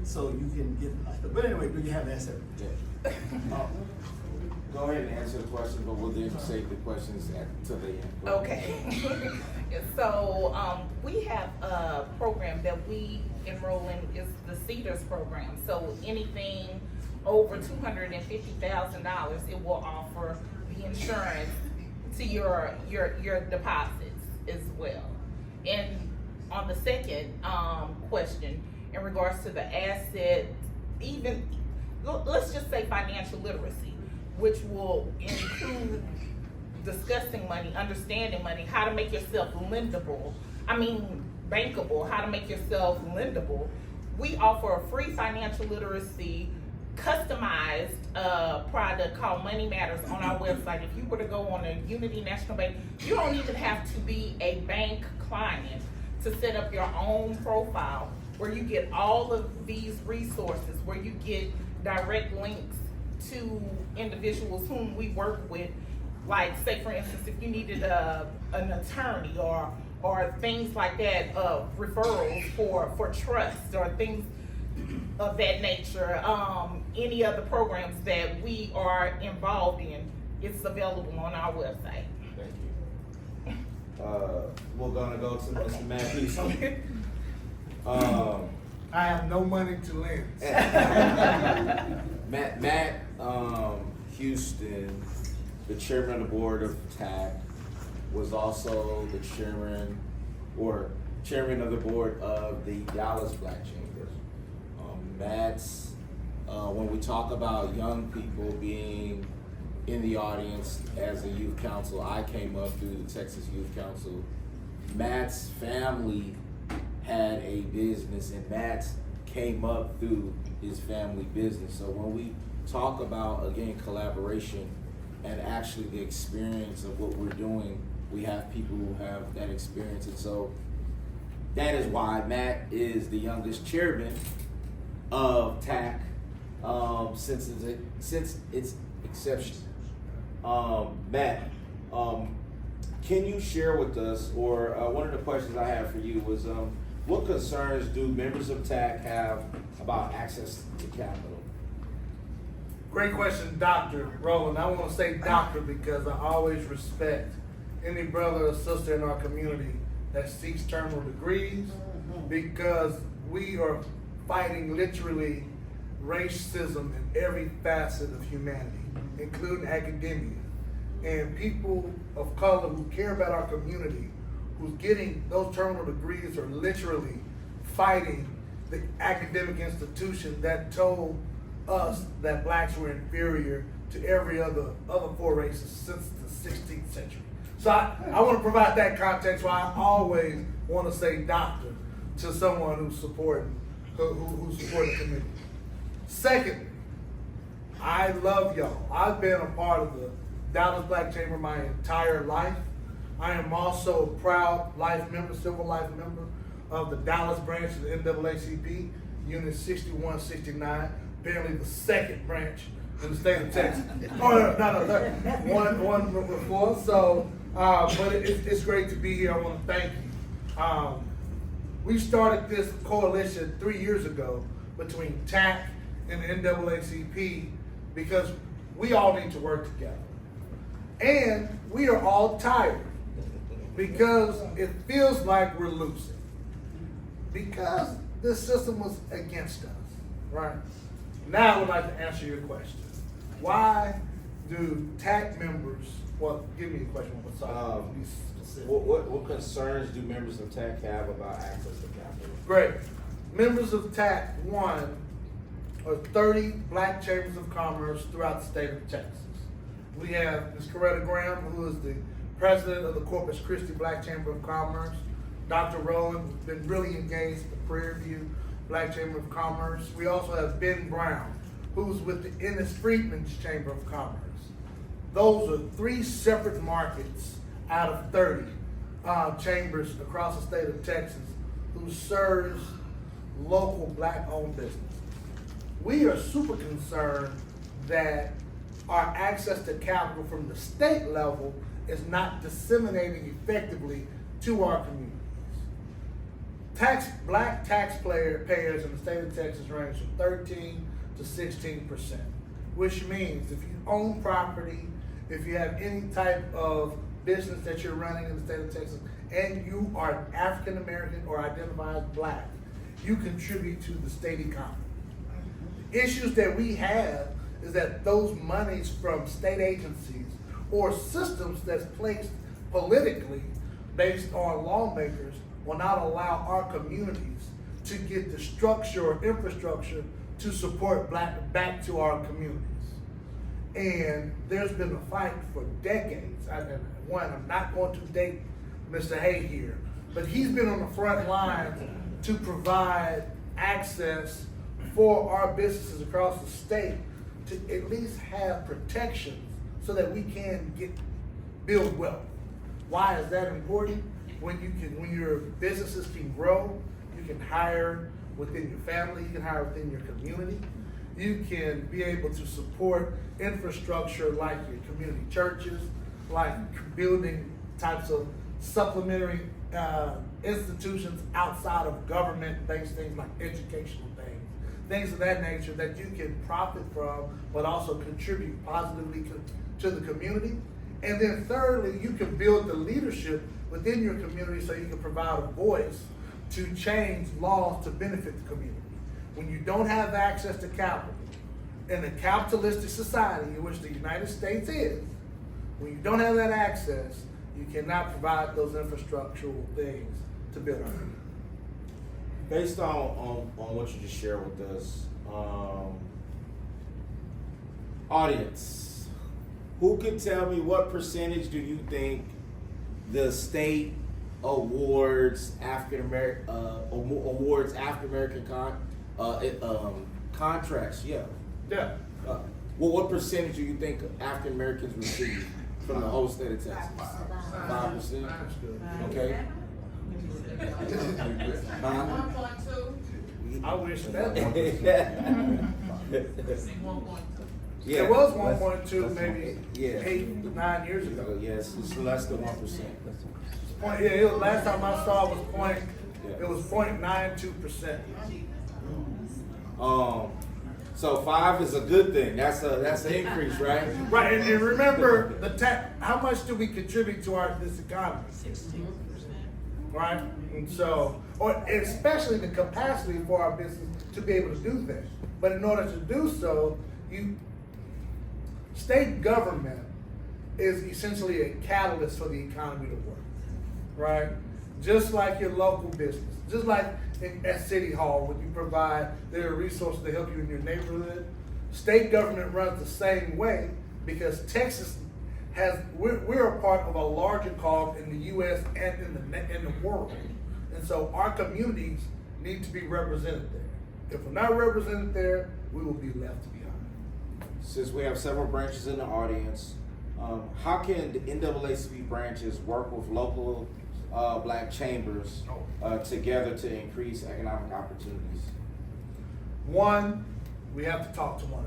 So you can get a lot of stuff. But anyway, do you have asset protection? Go ahead and answer the question, but we'll then save the questions till the end. Okay. So we have a program that we enroll in is the Cedars program. So anything over $250,000, it will offer the insurance to your deposits as well. And on the second question, in regards to the asset, even let's just say financial literacy, which will include discussing money, understanding money, how to make yourself bankable, how to make yourself lendable. We offer a free financial literacy customized product called Money Matters on our website. If you were to go on a Unity National Bank, you don't even have to be a bank client to set up your own profile where you get all of these resources, where you get direct links to individuals whom we work with. Like, say for instance, if you needed an attorney or things like that, referrals for trust or things of that nature, any other programs that we are involved in, it's available on our website. Thank you. We're gonna go to Mr. Matt Houston. I have no money to lend. Matt Houston, the chairman of the board of TAC, was also the chairman of the board of the Dallas Black Chamber. Matt's, when we talk about young people being in the audience as a youth council, I came up through the Texas Youth Council. Matt's family had a business, and Matt came up through his family business. So when we talk about, again, collaboration and actually the experience of what we're doing, we have people who have that experience. And so that is why Matt is the youngest chairman of TAC since its inception. Matt, can you share with us, or one of the questions I have for you was, what concerns do members of TAC have about access to capital? Great question, Dr. Rowland. I want to say doctor because I always respect any brother or sister in our community that seeks terminal degrees, because we are fighting literally racism in every facet of humanity, including academia. And people of color who care about our community, who's getting those terminal degrees, are literally fighting the academic institution that told us that blacks were inferior to every other four races since the 16th century. So I want to provide that context why I always want to say doctor to someone who's supporting the community. Secondly, I love y'all. I've been a part of the Dallas Black Chamber my entire life. I am also a proud civil life member of the Dallas branch of the NAACP, Unit 6169, apparently the second branch in the state of Texas. Oh, not a third, one before. So, but it's great to be here. I want to thank you. We started this coalition 3 years ago between TAC and the NAACP because we all need to work together. And we are all tired because it feels like we're losing. Because this system was against us, right? Now I would like to answer your question. Why do TAC members, well, give me a question. What concerns do members of TAC have about access to capital? Great. Members of TAC, one, are 30 black chambers of commerce throughout the state of Texas. We have Ms. Coretta Graham, who is the president of the Corpus Christi Black Chamber of Commerce. Dr. Rowland, who's been really engaged with the Prairie View Black Chamber of Commerce. We also have Ben Brown, who's with the Ennis Freedmen's Chamber of Commerce. Those are 3 separate markets out of 30 chambers across the state of Texas who serves local black-owned business. We are super concerned that our access to capital from the state level is not disseminating effectively to our communities. Black taxpayers in the state of Texas range from 13 to 16%, which means if you own property, if you have any type of business that you're running in the state of Texas, and you are African American or identify as black, you contribute to the state economy. The issues that we have is that those monies from state agencies or systems that's placed politically based on lawmakers will not allow our communities to get the structure or infrastructure to support back to our communities. And there's been a fight for decades. I'm not going to date Mr. Hay here, but he's been on the front line to provide access for our businesses across the state to at least have protections so that we can build wealth. Why is that important? When your businesses can grow, you can hire within your family, you can hire within your community. You can be able to support infrastructure like your community churches, like building types of supplementary institutions outside of government-based things like educational things of that nature that you can profit from, but also contribute positively to the community. And then thirdly, you can build the leadership within your community so you can provide a voice to change laws to benefit the community. When you don't have access to capital in a capitalistic society in which the United States is, when you don't have that access, you cannot provide those infrastructural things to build our community. Based on what you just shared with us, audience, who can tell me what percentage do you think the state awards African American contracts? Yeah. Yeah. Well, what percentage do you think African Americans receive from the whole state of Texas? 5%. Okay. 1.2. I wish that was. Yeah. It was 1.2 maybe 8 to 9 years ago. Yes, it's less than 1%. Last time I saw it was 0.92%. So 5 is a good thing. That's an increase, right? Right, and remember how much do we contribute to this economy? 16%. Right, and so, or especially the capacity for our business to be able to do that. But in order to do so, state government is essentially a catalyst for the economy to work, right? Just like your local business, just like at City Hall, when you provide their resources to help you in your neighborhood, state government runs the same way because Texas we're a part of a larger cause in the U.S. and in the world, and so our communities need to be represented there. If we're not represented there, we will be left behind. Since we have several branches in the audience, how can the NAACP branches work with local black chambers together to increase economic opportunities? One, we have to talk to one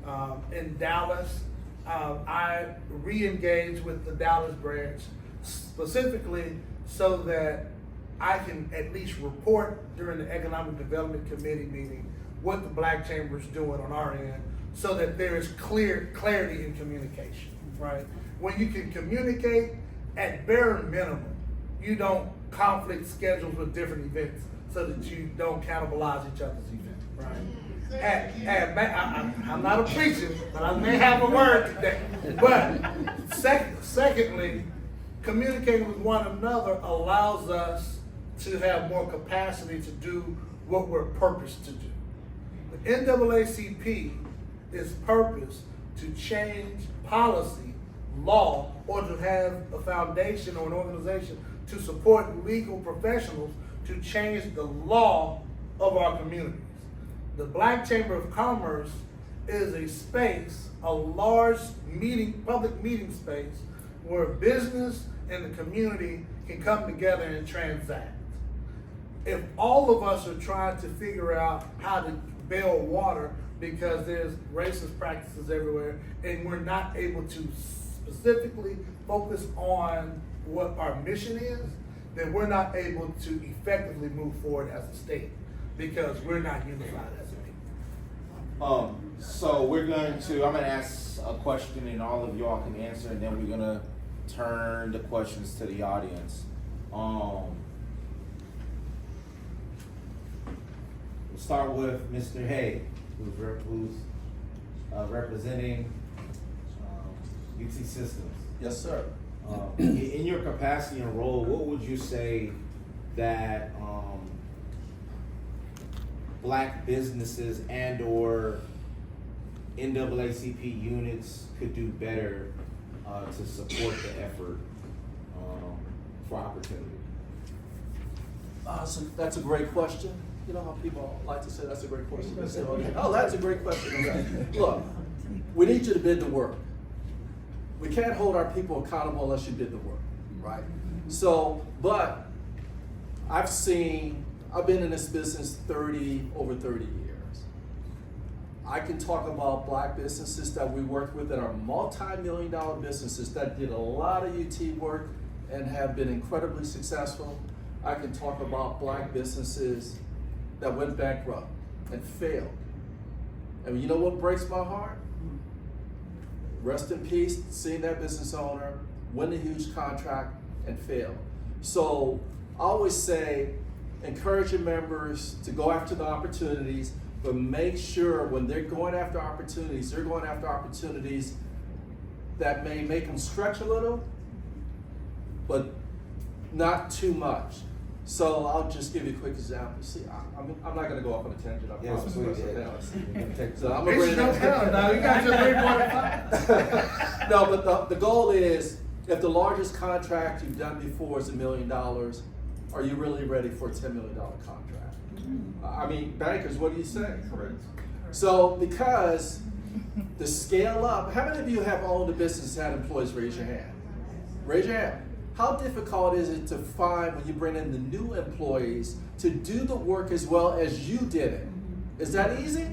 another. In Dallas, I re-engaged with the Dallas branch specifically so that I can at least report during the Economic Development Committee meeting what the Black Chamber is doing on our end so that there is clarity in communication, right? When you can communicate, at bare minimum, you don't conflict schedules with different events so that you don't cannibalize each other's event, right? I'm not a preacher, but I may have a word today. But secondly, communicating with one another allows us to have more capacity to do what we're purposed to do. The NAACP is purposed to change policy, law, or to have a foundation or an organization to support legal professionals to change the law of our communities. The Black Chamber of Commerce is a space, a large public meeting space where business and the community can come together and transact. if all of us are trying to figure out how to bail water because there's racist practices everywhere, and we're not able to specifically focus on what our mission is, then we're not able to effectively move forward as a state because we're not unified as a people. So I'm gonna ask a question and all of y'all can answer, and then we're gonna turn the questions to the audience. We'll start with Mr. Hay, who's representing UT Systems. Yes, sir. In your capacity and role, what would you say that black businesses and/or NAACP units could do better to support the effort for opportunity? So that's a great question. You know how people like to say that's a great question. They say, oh, that's a great question. Okay. Look, we need you to bid the work. We can't hold our people accountable unless you bid the work, right? So, but I've been in this business over 30 years. I can talk about black businesses that we worked with that are multi-million-dollar businesses that did a lot of UT work and have been incredibly successful. I can talk about black businesses that went bankrupt and failed. And you know what breaks my heart? Rest in peace, seeing that business owner win a huge contract and fail. So I always say, encourage your members to go after the opportunities, but make sure when they're going after opportunities, they're going after opportunities that may make them stretch a little, but not too much. So I'll just give you a quick example. See, I'm not going to go off on a tangent. I promise. So I'm going to No, but the goal is, if the largest contract you've done before is $1 million, are you really ready for a $10 million contract? I mean, bankers, what do you say? Correct. So because the scale up, how many of you have owned a business, had employees? Raise your hand. Raise your hand. How difficult is it to find, when you bring in the new employees, to do the work as well as you did it? Is that easy?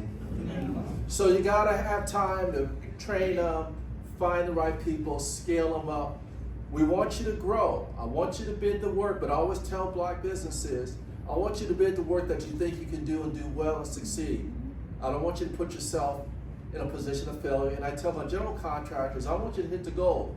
So you gotta have time to train them, find the right people, scale them up. We want you to grow. I want you to bid the work, but I always tell black businesses, I want you to bid the work that you think you can do and do well and succeed. I don't want you to put yourself in a position of failure. And I tell my general contractors, I want you to hit the goal.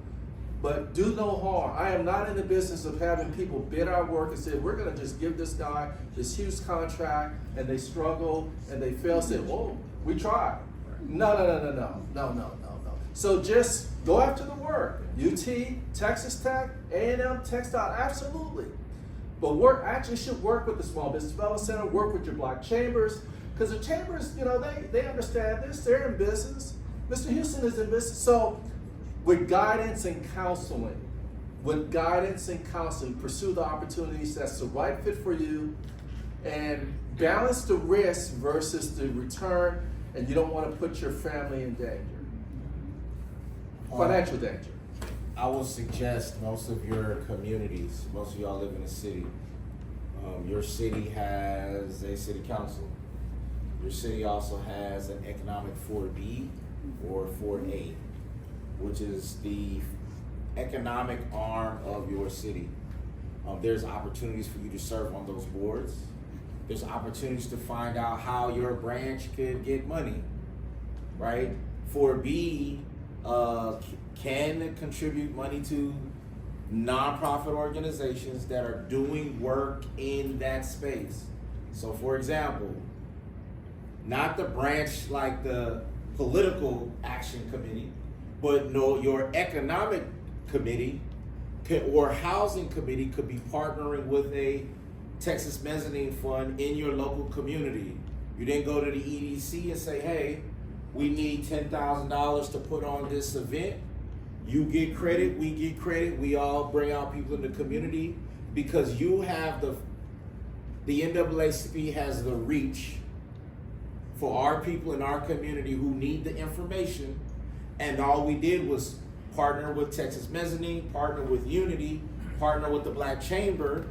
But do no harm. I am not in the business of having people bid our work and say, we're gonna just give this guy this huge contract, and they struggle and they fail, say, whoa, we tried. No. So just go after the work. UT, Texas Tech, A&M, Textile, absolutely. But actually should work with the Small Business Development Center, work with your black chambers, because the chambers, they understand this, they're in business. Mr. Houston is in business. So with guidance and counseling, pursue the opportunities that's the right fit for you, and balance the risk versus the return, and you don't want to put your family in danger, financial danger. I will suggest most of your communities, most of y'all live in a city. Your city has a city council. Your city also has an economic 4B or 4A, which is the economic arm of your city. There's opportunities for you to serve on those boards. There's opportunities to find out how your branch could get money, right? 4B can contribute money to nonprofit organizations that are doing work in that space. So for example, not the branch like the political action committee, but no, your economic committee or housing committee could be partnering with a Texas Mezzanine Fund in your local community. You didn't go to the EDC and say, hey, we need $10,000 to put on this event. You get credit, we get credit, we all bring out people in the community, because you have the NAACP has the reach for our people in our community who need the information. And all we did was partner with Texas Mezzanine, partner with Unity, partner with the Black Chamber,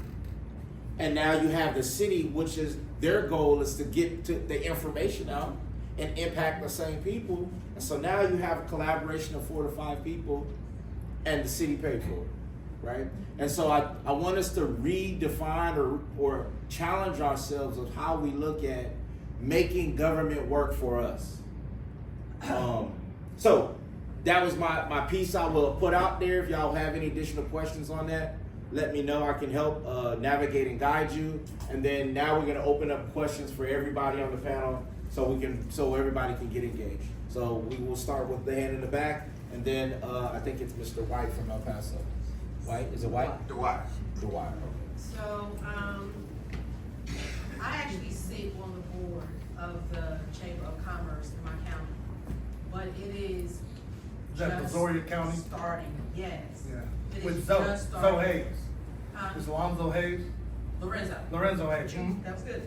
And now you have the city, which is their goal is to get to the information out and impact the same people. And so now you have a collaboration of 4 to 5 people and the city paid for it, right? And so I want us to redefine or challenge ourselves of how we look at making government work for us. So that was my piece I will put out there. If y'all have any additional questions on that, let me know. I can help navigate and guide you. And then now we're gonna open up questions for everybody on the panel so everybody can get engaged. So we will start with the hand in the back, and then I think it's Mr. White from El Paso. White, is it White? Dwight. Dwight, okay. So, I actually sit on the board of the Chamber of Commerce in my county, but it is Is that just Brazoria County? starting, yes. Yeah. It With is Zoe just starting. Hayes. Is Alonzo Hayes? Lorenzo Hayes. Mhm. That was good.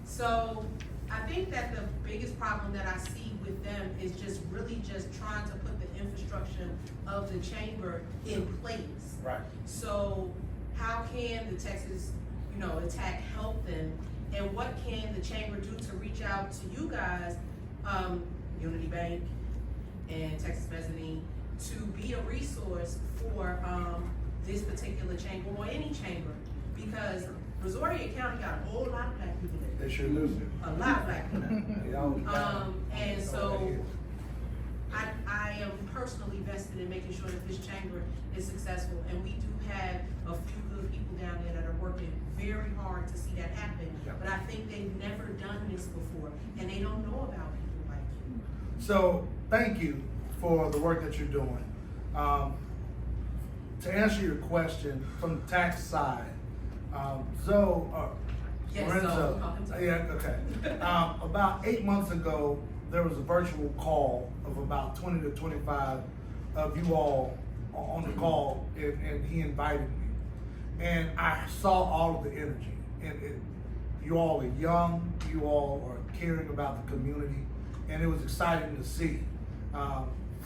So I think that the biggest problem that I see with them is just really just trying to put the infrastructure of the chamber in place. Right. So how can the Texas, attack help them? And what can the chamber do to reach out to you guys, Unity Bank and Texas Mezzanine, to be a resource for this particular chamber or any chamber? Because Brazoria County got a whole lot of black people there. They sure do. A lot of black people. And so I am personally vested in making sure that this chamber is successful, and we do have a few good people down there that are working very hard to see that happen. But I think they've never done this before, and they don't know about people like you. So thank you for the work that you're doing. To answer your question from the tax side, Lorenzo, yeah, okay. About 8 months ago, there was a virtual call of about 20 to 25 of you all on the call, and he invited me. And I saw all of the energy. And you all are young, you all are caring about the community, and it was exciting to see.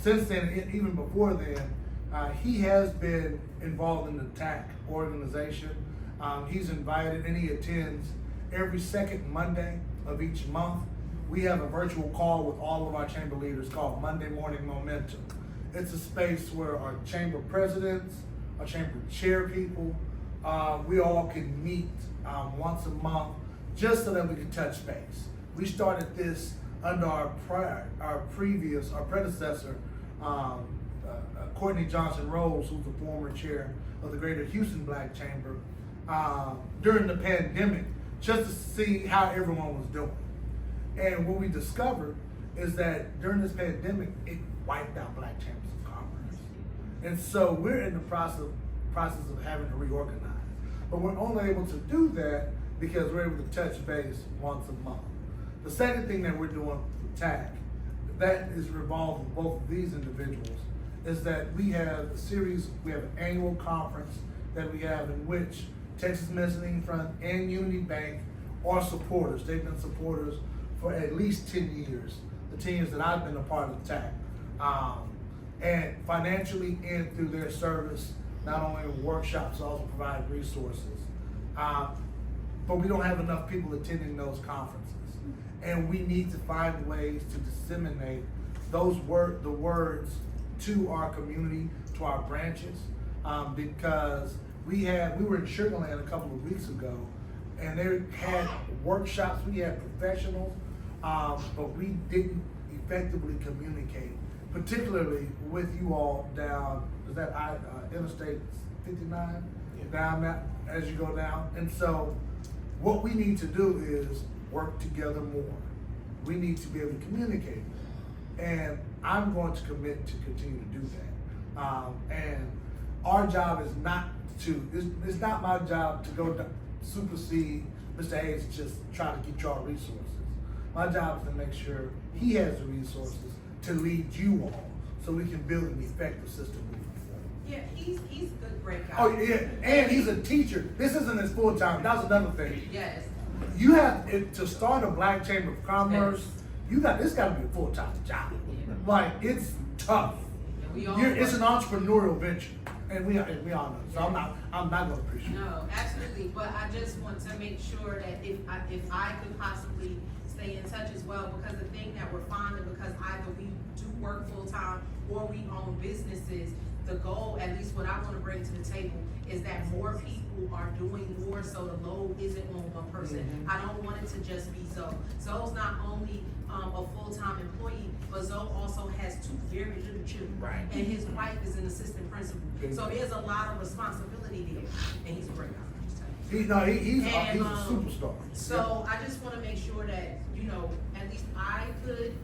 Since then, even before then, he has been involved in the TAC organization. He's invited and he attends every second Monday of each month. We have a virtual call with all of our chamber leaders called Monday Morning Momentum. It's a space where our chamber presidents, our chamber chair people, we all can meet once a month just so that we can touch base. We started this under our predecessor, Courtney Johnson Rose, who's the former chair of the Greater Houston Black Chamber, during the pandemic, just to see how everyone was doing. And what we discovered is that during this pandemic, it wiped out Black Chambers of Commerce. And so we're in the process of having to reorganize. But we're only able to do that because we're able to touch base once a month. The second thing that we're doing with TAC, that is revolved with both of these individuals, is that we have an annual conference that we have in which Texas Mezzanine Fund and Unity Bank are supporters. They've been supporters for at least 10 years, the 10 years that I've been a part of TAC. And financially and through their service, not only in workshops, also provide resources. But we don't have enough people attending those conferences. And we need to find ways to disseminate the words to our community, to our branches, because we were in Sugar Land a couple of weeks ago, and they had workshops, we had professionals, but we didn't effectively communicate, particularly with you all down, is that Interstate 59? Down that, as you go down. And so what we need to do is work together more. We need to be able to communicate. And I'm going to commit to continue to do that. And our job is it's not my job to go supersede Mr. Hayes and just try to get y'all resources. My job is to make sure he has the resources to lead you all so we can build an effective system moving forward. Yeah, he's a good guy. Oh yeah, and he's a teacher. This isn't his full time. That's another thing. Yes. You have to start a Black Chamber of Commerce. This got to be a full time job. Like, it's tough. It's an entrepreneurial venture, And we all know, so I'm not gonna appreciate it. No, absolutely, but I just want to make sure that if I could possibly stay in touch as well, because the thing that we're finding, because either we do work full-time or we own businesses, the goal, at least what I wanna bring to the table, is that more people are doing more, so the load isn't on one person. I don't want it to just be Zoe. Zoe's not only a full-time employee, but Zoe also has 2 very little children. Right. And his wife is an assistant principal. So there's a lot of responsibility there, and he's a great guy. He's a superstar. So I just wanna make sure that, you know, at least I could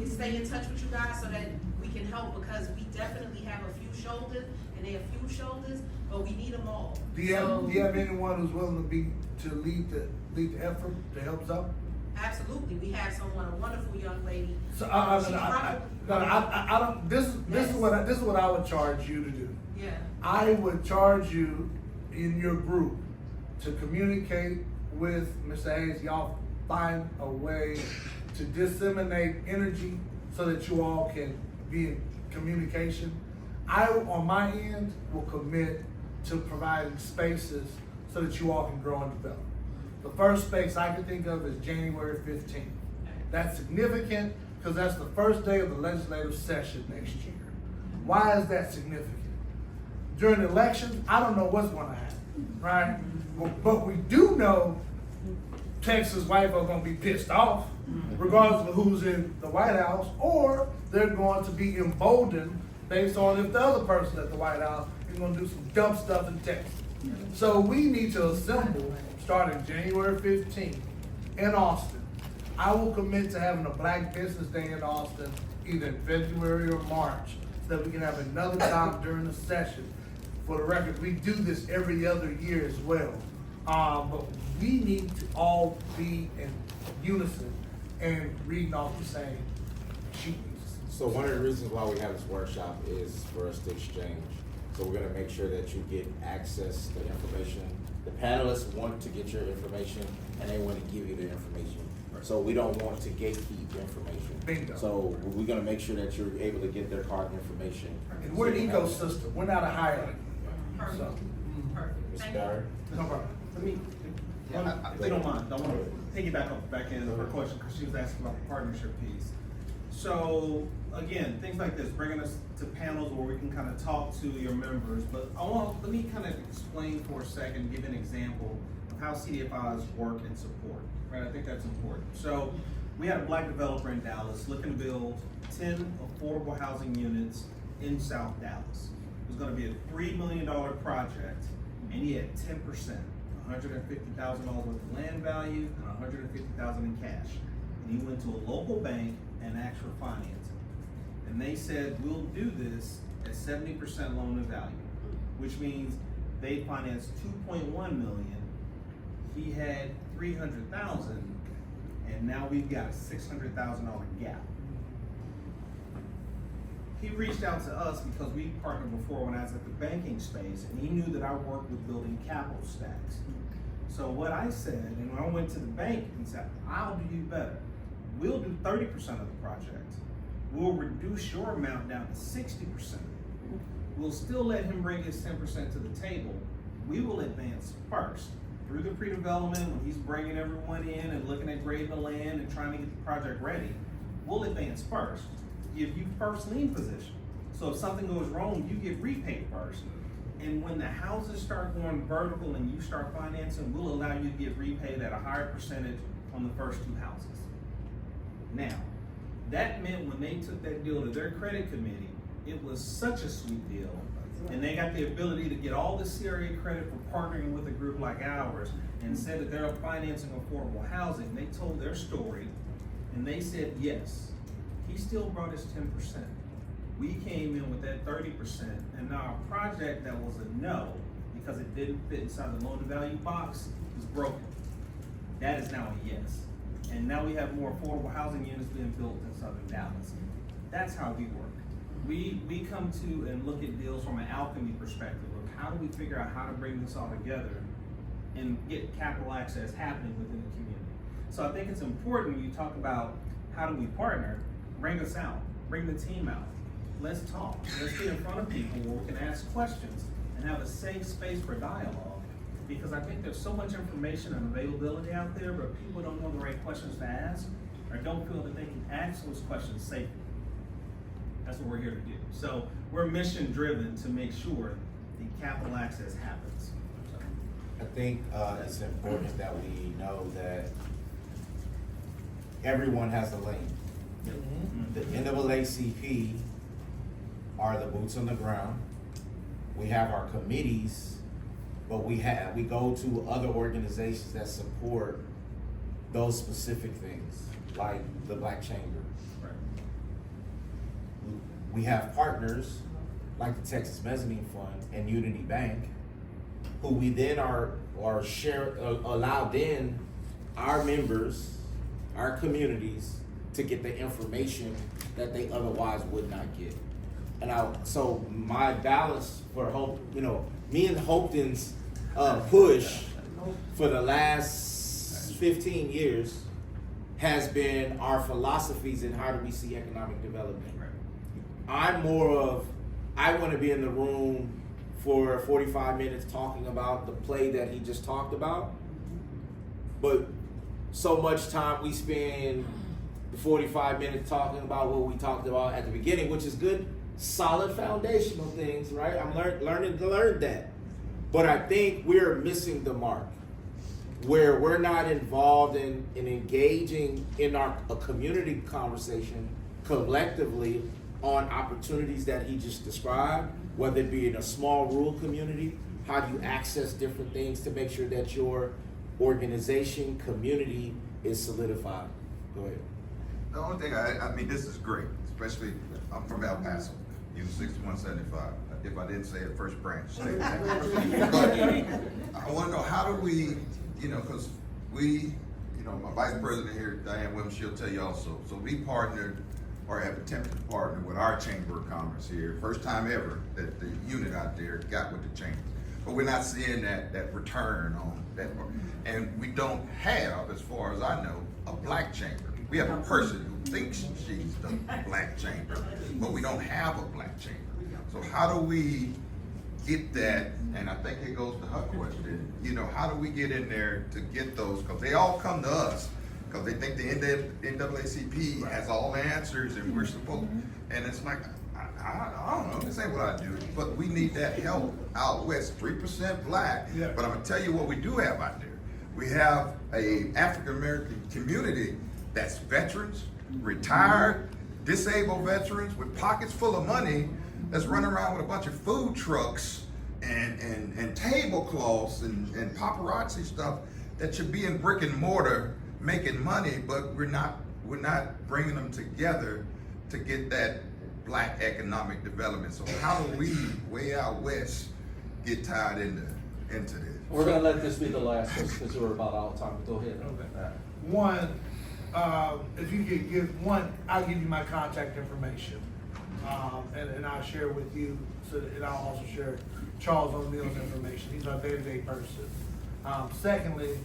stay in touch with you guys so that we can help, because we definitely have a few shoulders, and they have few shoulders, but we need them all. Do you have anyone who's willing to lead the effort to help Zoe? Absolutely, we have a wonderful young lady. So I don't. This is what I would charge you to do. Yeah. I would charge you in your group to communicate with Mr. Hayes. Y'all find a way to disseminate energy so that you all can be in communication. I, on my end, will commit to providing spaces so that you all can grow and develop. The first space I can think of is January 15th. That's significant because that's the first day of the legislative session next year. Why is that significant? During elections, I don't know what's going to happen, right? But we do know Texas white folks are going to be pissed off, regardless of who's in the White House, or they're going to be emboldened based on if the other person at the White House is going to do some dumb stuff in Texas. So we need to assemble starting January 15th in Austin. I will commit to having a Black Business Day in Austin either in February or March so that we can have another time during the session. For the record, we do this every other year as well. But we need to all be in unison and reading off the same sheet. So one of the reasons why we have this workshop is for us to exchange. So we're gonna make sure that you get access to information. The panelists want to get your information and they want to give you the information. So we don't want to gatekeep the information. Bingo. So we're gonna make sure that you're able to get their card information. And we're an ecosystem, we're not a hierarchy. Perfect. So, Perfect. Mr. Thank Barrett? no problem. Let me, if they don't mind, I want to piggyback off the back end of her question because she was asking about the partnership piece. So again, things like this, bringing us to panels where we can kind of talk to your members, but let me kind of explain for a second, give an example of how CDFIs work and support, right? I think that's important. So we had a Black developer in Dallas looking to build 10 affordable housing units in South Dallas. It was gonna be a $3 million project, and he had 10%, $150,000 worth of land value and $150,000 in cash. And he went to a local bank and asked for financing. And they said, we'll do this at 70% loan to value, which means they financed $2.1 million. He had $300,000, and now we've got a $600,000 gap. He reached out to us because we partnered before when I was at the banking space, and he knew that I worked with building capital stacks. So what I said, and when I went to the bank and said, I'll do you better. We'll do 30% of the project. We'll reduce your amount down to 60%. We'll still let him bring his 10% to the table. We will advance first through the pre-development when he's bringing everyone in and looking at grading the land and trying to get the project ready. We'll advance first, give you first lien position. So if something goes wrong, you get repaid first. And when the houses start going vertical and you start financing, we'll allow you to get repaid at a higher percentage on the first 2 houses. Now, that meant when they took that deal to their credit committee, it was such a sweet deal. And they got the ability to get all the CRA credit for partnering with a group like ours and said that they're financing affordable housing. They told their story and they said yes. He still brought us 10%. We came in with that 30%, and now a project that was a no because it didn't fit inside the loan to value box is broken. That is now a yes. And now we have more affordable housing units being built in Southern Dallas. That's how we work. We come to and look at deals from an alchemy perspective of how do we figure out how to bring this all together and get capital access happening within the community. So I think it's important when you talk about how do we partner, bring us out, bring the team out. let's talk. Let's get in front of people where we can ask questions and have a safe space for dialogue. Because I think there's so much information and availability out there, but people don't know the right questions to ask or don't feel that they can ask those questions safely. That's what we're here to do. So we're mission driven to make sure the capital access happens. I think it's important that we know that everyone has a lane. The NAACP are the boots on the ground. We have our committees, but we go to other organizations that support those specific things, like the Black Chamber. Right. We have partners like the Texas Mezzanine Fund and Unity Bank, who we then allowed in our members, our communities, to get the information that they otherwise would not get. And so my balance for Hope, me and Hopeton's push for the last 15 years has been our philosophies and how do we see economic development. I'm more of, I want to be in the room for 45 minutes talking about the play that he just talked about, but so much time we spend the 45 minutes talking about what we talked about at the beginning, which is good, solid foundational things, right? I'm learning to learn that. But I think we're missing the mark, where we're not involved in engaging in a community conversation collectively on opportunities that he just described, whether it be in a small rural community. How do you access different things to make sure that your organization, community is solidified? Go ahead. The only thing, I mean, this is great, especially, I'm from El Paso, 6175. If I didn't say it, First Branch. But I want to know, how do we, because we, my vice president here, Diane Williams, she'll tell you also. So we partnered, or have attempted to partner with our Chamber of Commerce here. First time ever that the unit out there got with the Chamber. But we're not seeing that return on that. And we don't have, as far as I know, a Black Chamber. We have a person who thinks she's the Black Chamber, but we don't have a Black Chamber. So how do we get that? And I think it goes to her question, how do we get in there to get those? Because they all come to us because they think the NAACP has all the answers and we're supposed, and it's like, I don't know, this ain't what I do, but we need that help out west, 3% Black. Yeah. But I'm gonna tell you what we do have out there. We have a African-American community that's veterans, retired, disabled veterans with pockets full of money that's running around with a bunch of food trucks and tablecloths and paparazzi stuff that should be in brick and mortar making money, but we're not bringing them together to get that Black economic development. So how do we, way out west, get tied into this? We're gonna let this be the last one because we're about out of time. Go ahead. Okay. One, if you could give one, I'll give you my contact information, and I'll share with you. And I'll also share Charles O'Neill's information. He's our day-to-day person. Secondly,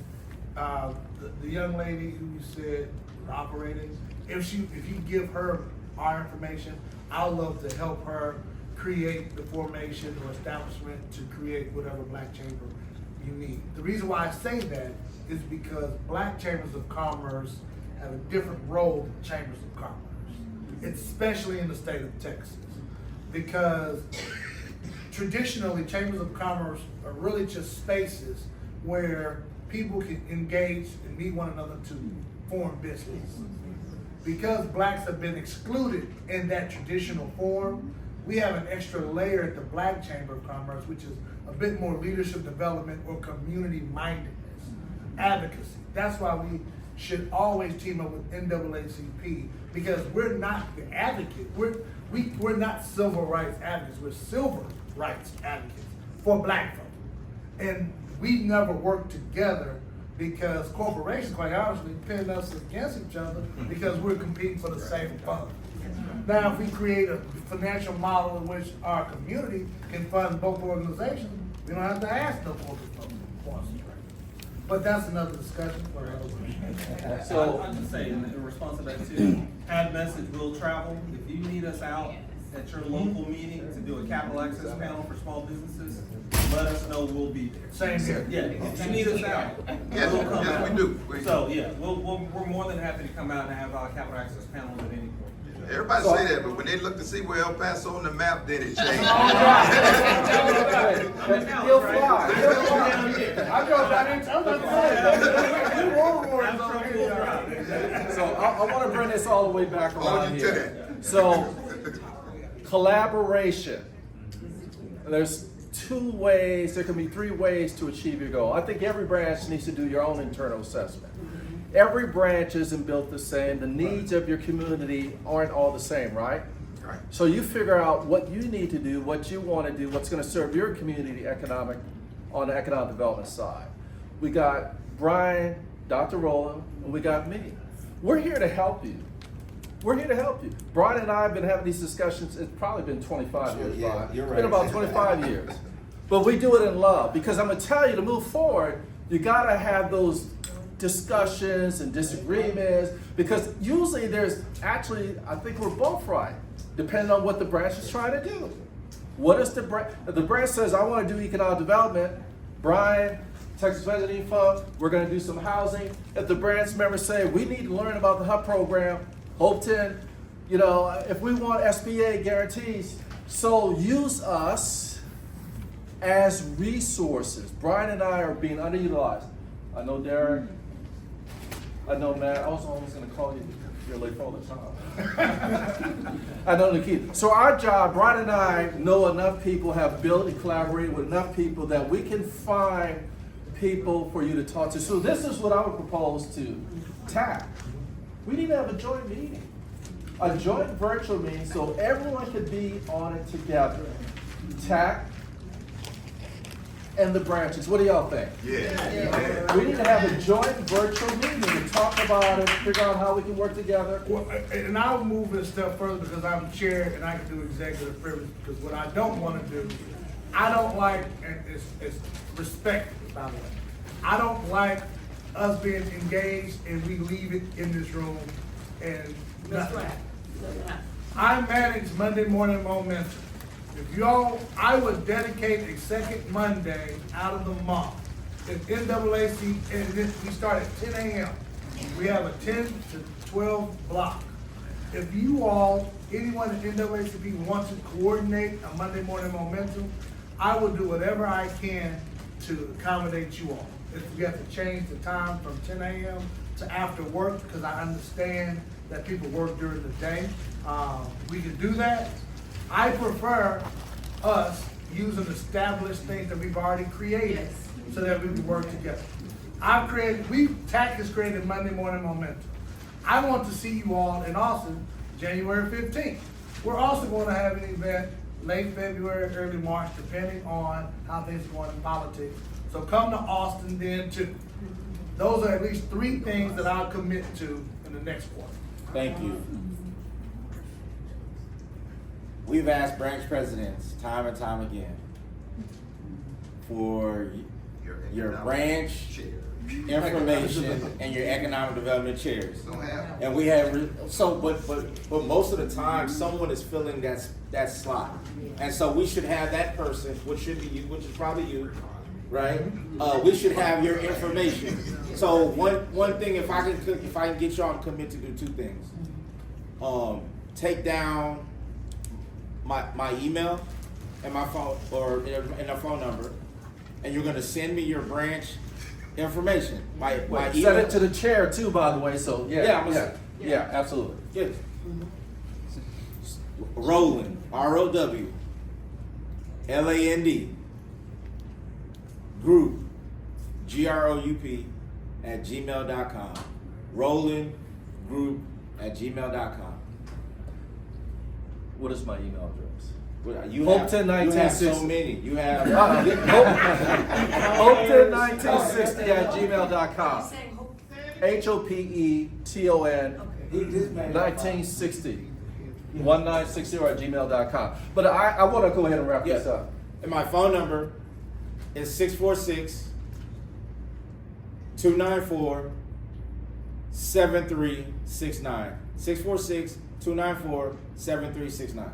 the young lady who you said operating, if you give her our information, I'd love to help her create the formation or establishment to create whatever Black Chamber you need. The reason why I say that is because Black Chambers of Commerce have a different role than Chambers of Commerce, especially in the state of Texas. Because traditionally, Chambers of Commerce are really just spaces where people can engage and meet one another to form business. Because Blacks have been excluded in that traditional form, we have an extra layer at the Black Chamber of Commerce, which is a bit more leadership development or community mindedness, advocacy. That's why we should always team up with NAACP, because we're not the advocate. We're not civil rights advocates. We're civil rights advocates for Black folk. And we never work together because corporations, quite honestly, pin us against each other because we're competing for the same fund. Now, if we create a financial model in which our community can fund both organizations, we don't have to ask no corporate folks to sponsor. But that's another discussion for another. So I'll just say in response to that too, Have Message will travel. If you need us out at your local meeting to do a capital access panel for small businesses, let us know, we'll be there. Same here. Yeah, if you need us out. Yes, we'll come yes, out. we do. So, yeah, we're more than happy to come out and have our capital access panels at any point. Everybody say that, but when they look to see where El Paso on the map, then it changed. He'll fly. I go down there, I'm not So I want to bring this all the way back around you to here. So collaboration. There's two ways, there can be three ways to achieve your goal. I think every branch needs to do your own internal assessment. Every branch isn't built the same. The needs of your community aren't all the same, right? Right. So you figure out what you need to do, what you want to do, what's going to serve your community on the economic development side. We got Brian, Dr. Rowland, and we got me. We're here to help you. We're here to help you. Brian and I have been having these discussions, it's probably been 25 years, Yeah, Brian. you're It's been right. about 25 years. But we do it in love, because I'm gonna tell you, to move forward, you gotta have those discussions and disagreements, because usually there's actually, I think we're both right, depending on what the branch is trying to do. What is the branch? If the branch says, I wanna do economic development, Brian, Texas Mezzanine Fund, we're gonna do some housing. If the branch members say, we need to learn about the HUB program, Hopeton, you know, if we want SBA guarantees, so use us as resources. Brian and I are being underutilized. I know Derek, I know Matt, I was almost gonna call you your late father, child. I know Nikita. So our job, Brian and I know enough people, have built and collaborated with enough people that we can find people for you to talk to. So this is what I would propose to TAC. We need to have a joint meeting, a joint virtual meeting, so everyone could be on it together. TAC and the branches. What do y'all think? Yeah. We need to have a joint virtual meeting to talk about it, figure out how we can work together. Well, and I'll move this step further because I'm chair and I can do executive privilege, because what I don't want to do, I don't like, and it's respectful, by the way, I don't like us being engaged and we leave it in this room and That's nothing. right. I manage Monday Morning Momentum. If y'all, I would dedicate a second Monday out of the month. If NAACP, and we start at 10 a.m. We have a 10 to 12 block. If you all, anyone at NAACP wants to coordinate a Monday Morning Momentum, I will do whatever I can to accommodate you all. If we have to change the time from 10 a.m. to after work, because I understand that people work during the day, we can do that. I prefer us using established things that we've already created so that we can work together. TAC has created Monday Morning Momentum. I want to see you all in Austin January 15th. We're also going to have an event late February, early March, depending on how things are going in politics. So come to Austin then too. Those are at least 3 things that I'll commit to in the next quarter. Thank you. We've asked branch presidents time and time again for your branch information and your economic development chairs. And we have, but most of the time, someone is filling that slot. And so we should have that person, which should be you, which is probably you, right? We should have your information. So one thing, if I can get y'all to commit to do 2 things. Take down my email and my phone, and a phone number, and you're gonna send me your branch information. My email. Send it to the chair too, by the way, so yeah, absolutely. Yes. Rowland, ROWLAND, group, GROUP @gmail.com. Rowland group @gmail.com. What is my email address? You have so 1960. many. You have Hopeton1960 @gmail.com. HOPETON 1960 @gmail.com. But I want to go ahead and wrap this up. And my phone number is 646-294-7369. 294-7369.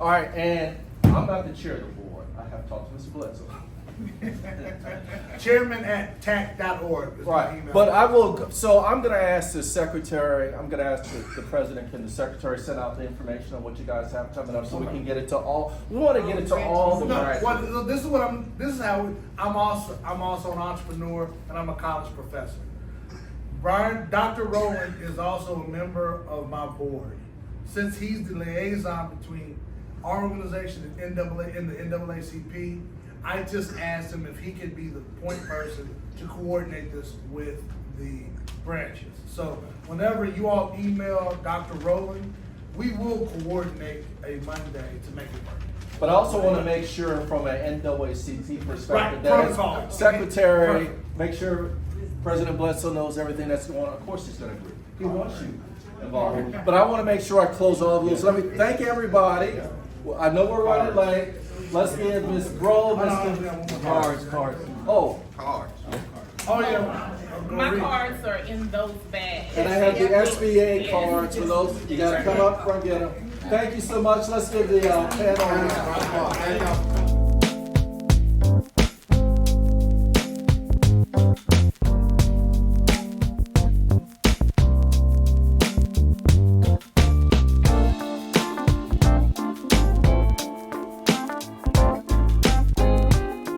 All right, and I'm not the chair of the board. I have talked to Mr. Bledsoe. Chairman@tac.org is my Right, email. but I will, so I'm gonna ask the secretary, I'm gonna ask the president, can the secretary send out the information on what you guys have coming up so we can get it to all, we wanna get it to all the No, branches. well, this is how I'm also an entrepreneur and I'm a college professor. Dr. Rowland is also a member of my board. Since he's the liaison between our organization and the NAACP, I just asked him if he could be the point person to coordinate this with the branches. So whenever you all email Dr. Rowland, we will coordinate a Monday to make it work. But I also wanna make sure from an NAACP perspective, Right, that protocol. secretary, Perfect. make sure President Bledsoe knows everything that's going on. Of course he's gonna agree. He wants you involved. But I wanna make sure I close all the loops. Let me thank everybody. Well, I know we're running late. Let's give Ms. Bro, Mr. Cards. Oh, Cards. Oh, yeah. My cards are in those bags. and I have the SBA cards for those. You gotta come up front, get them. Thank you so much. Let's give the panel.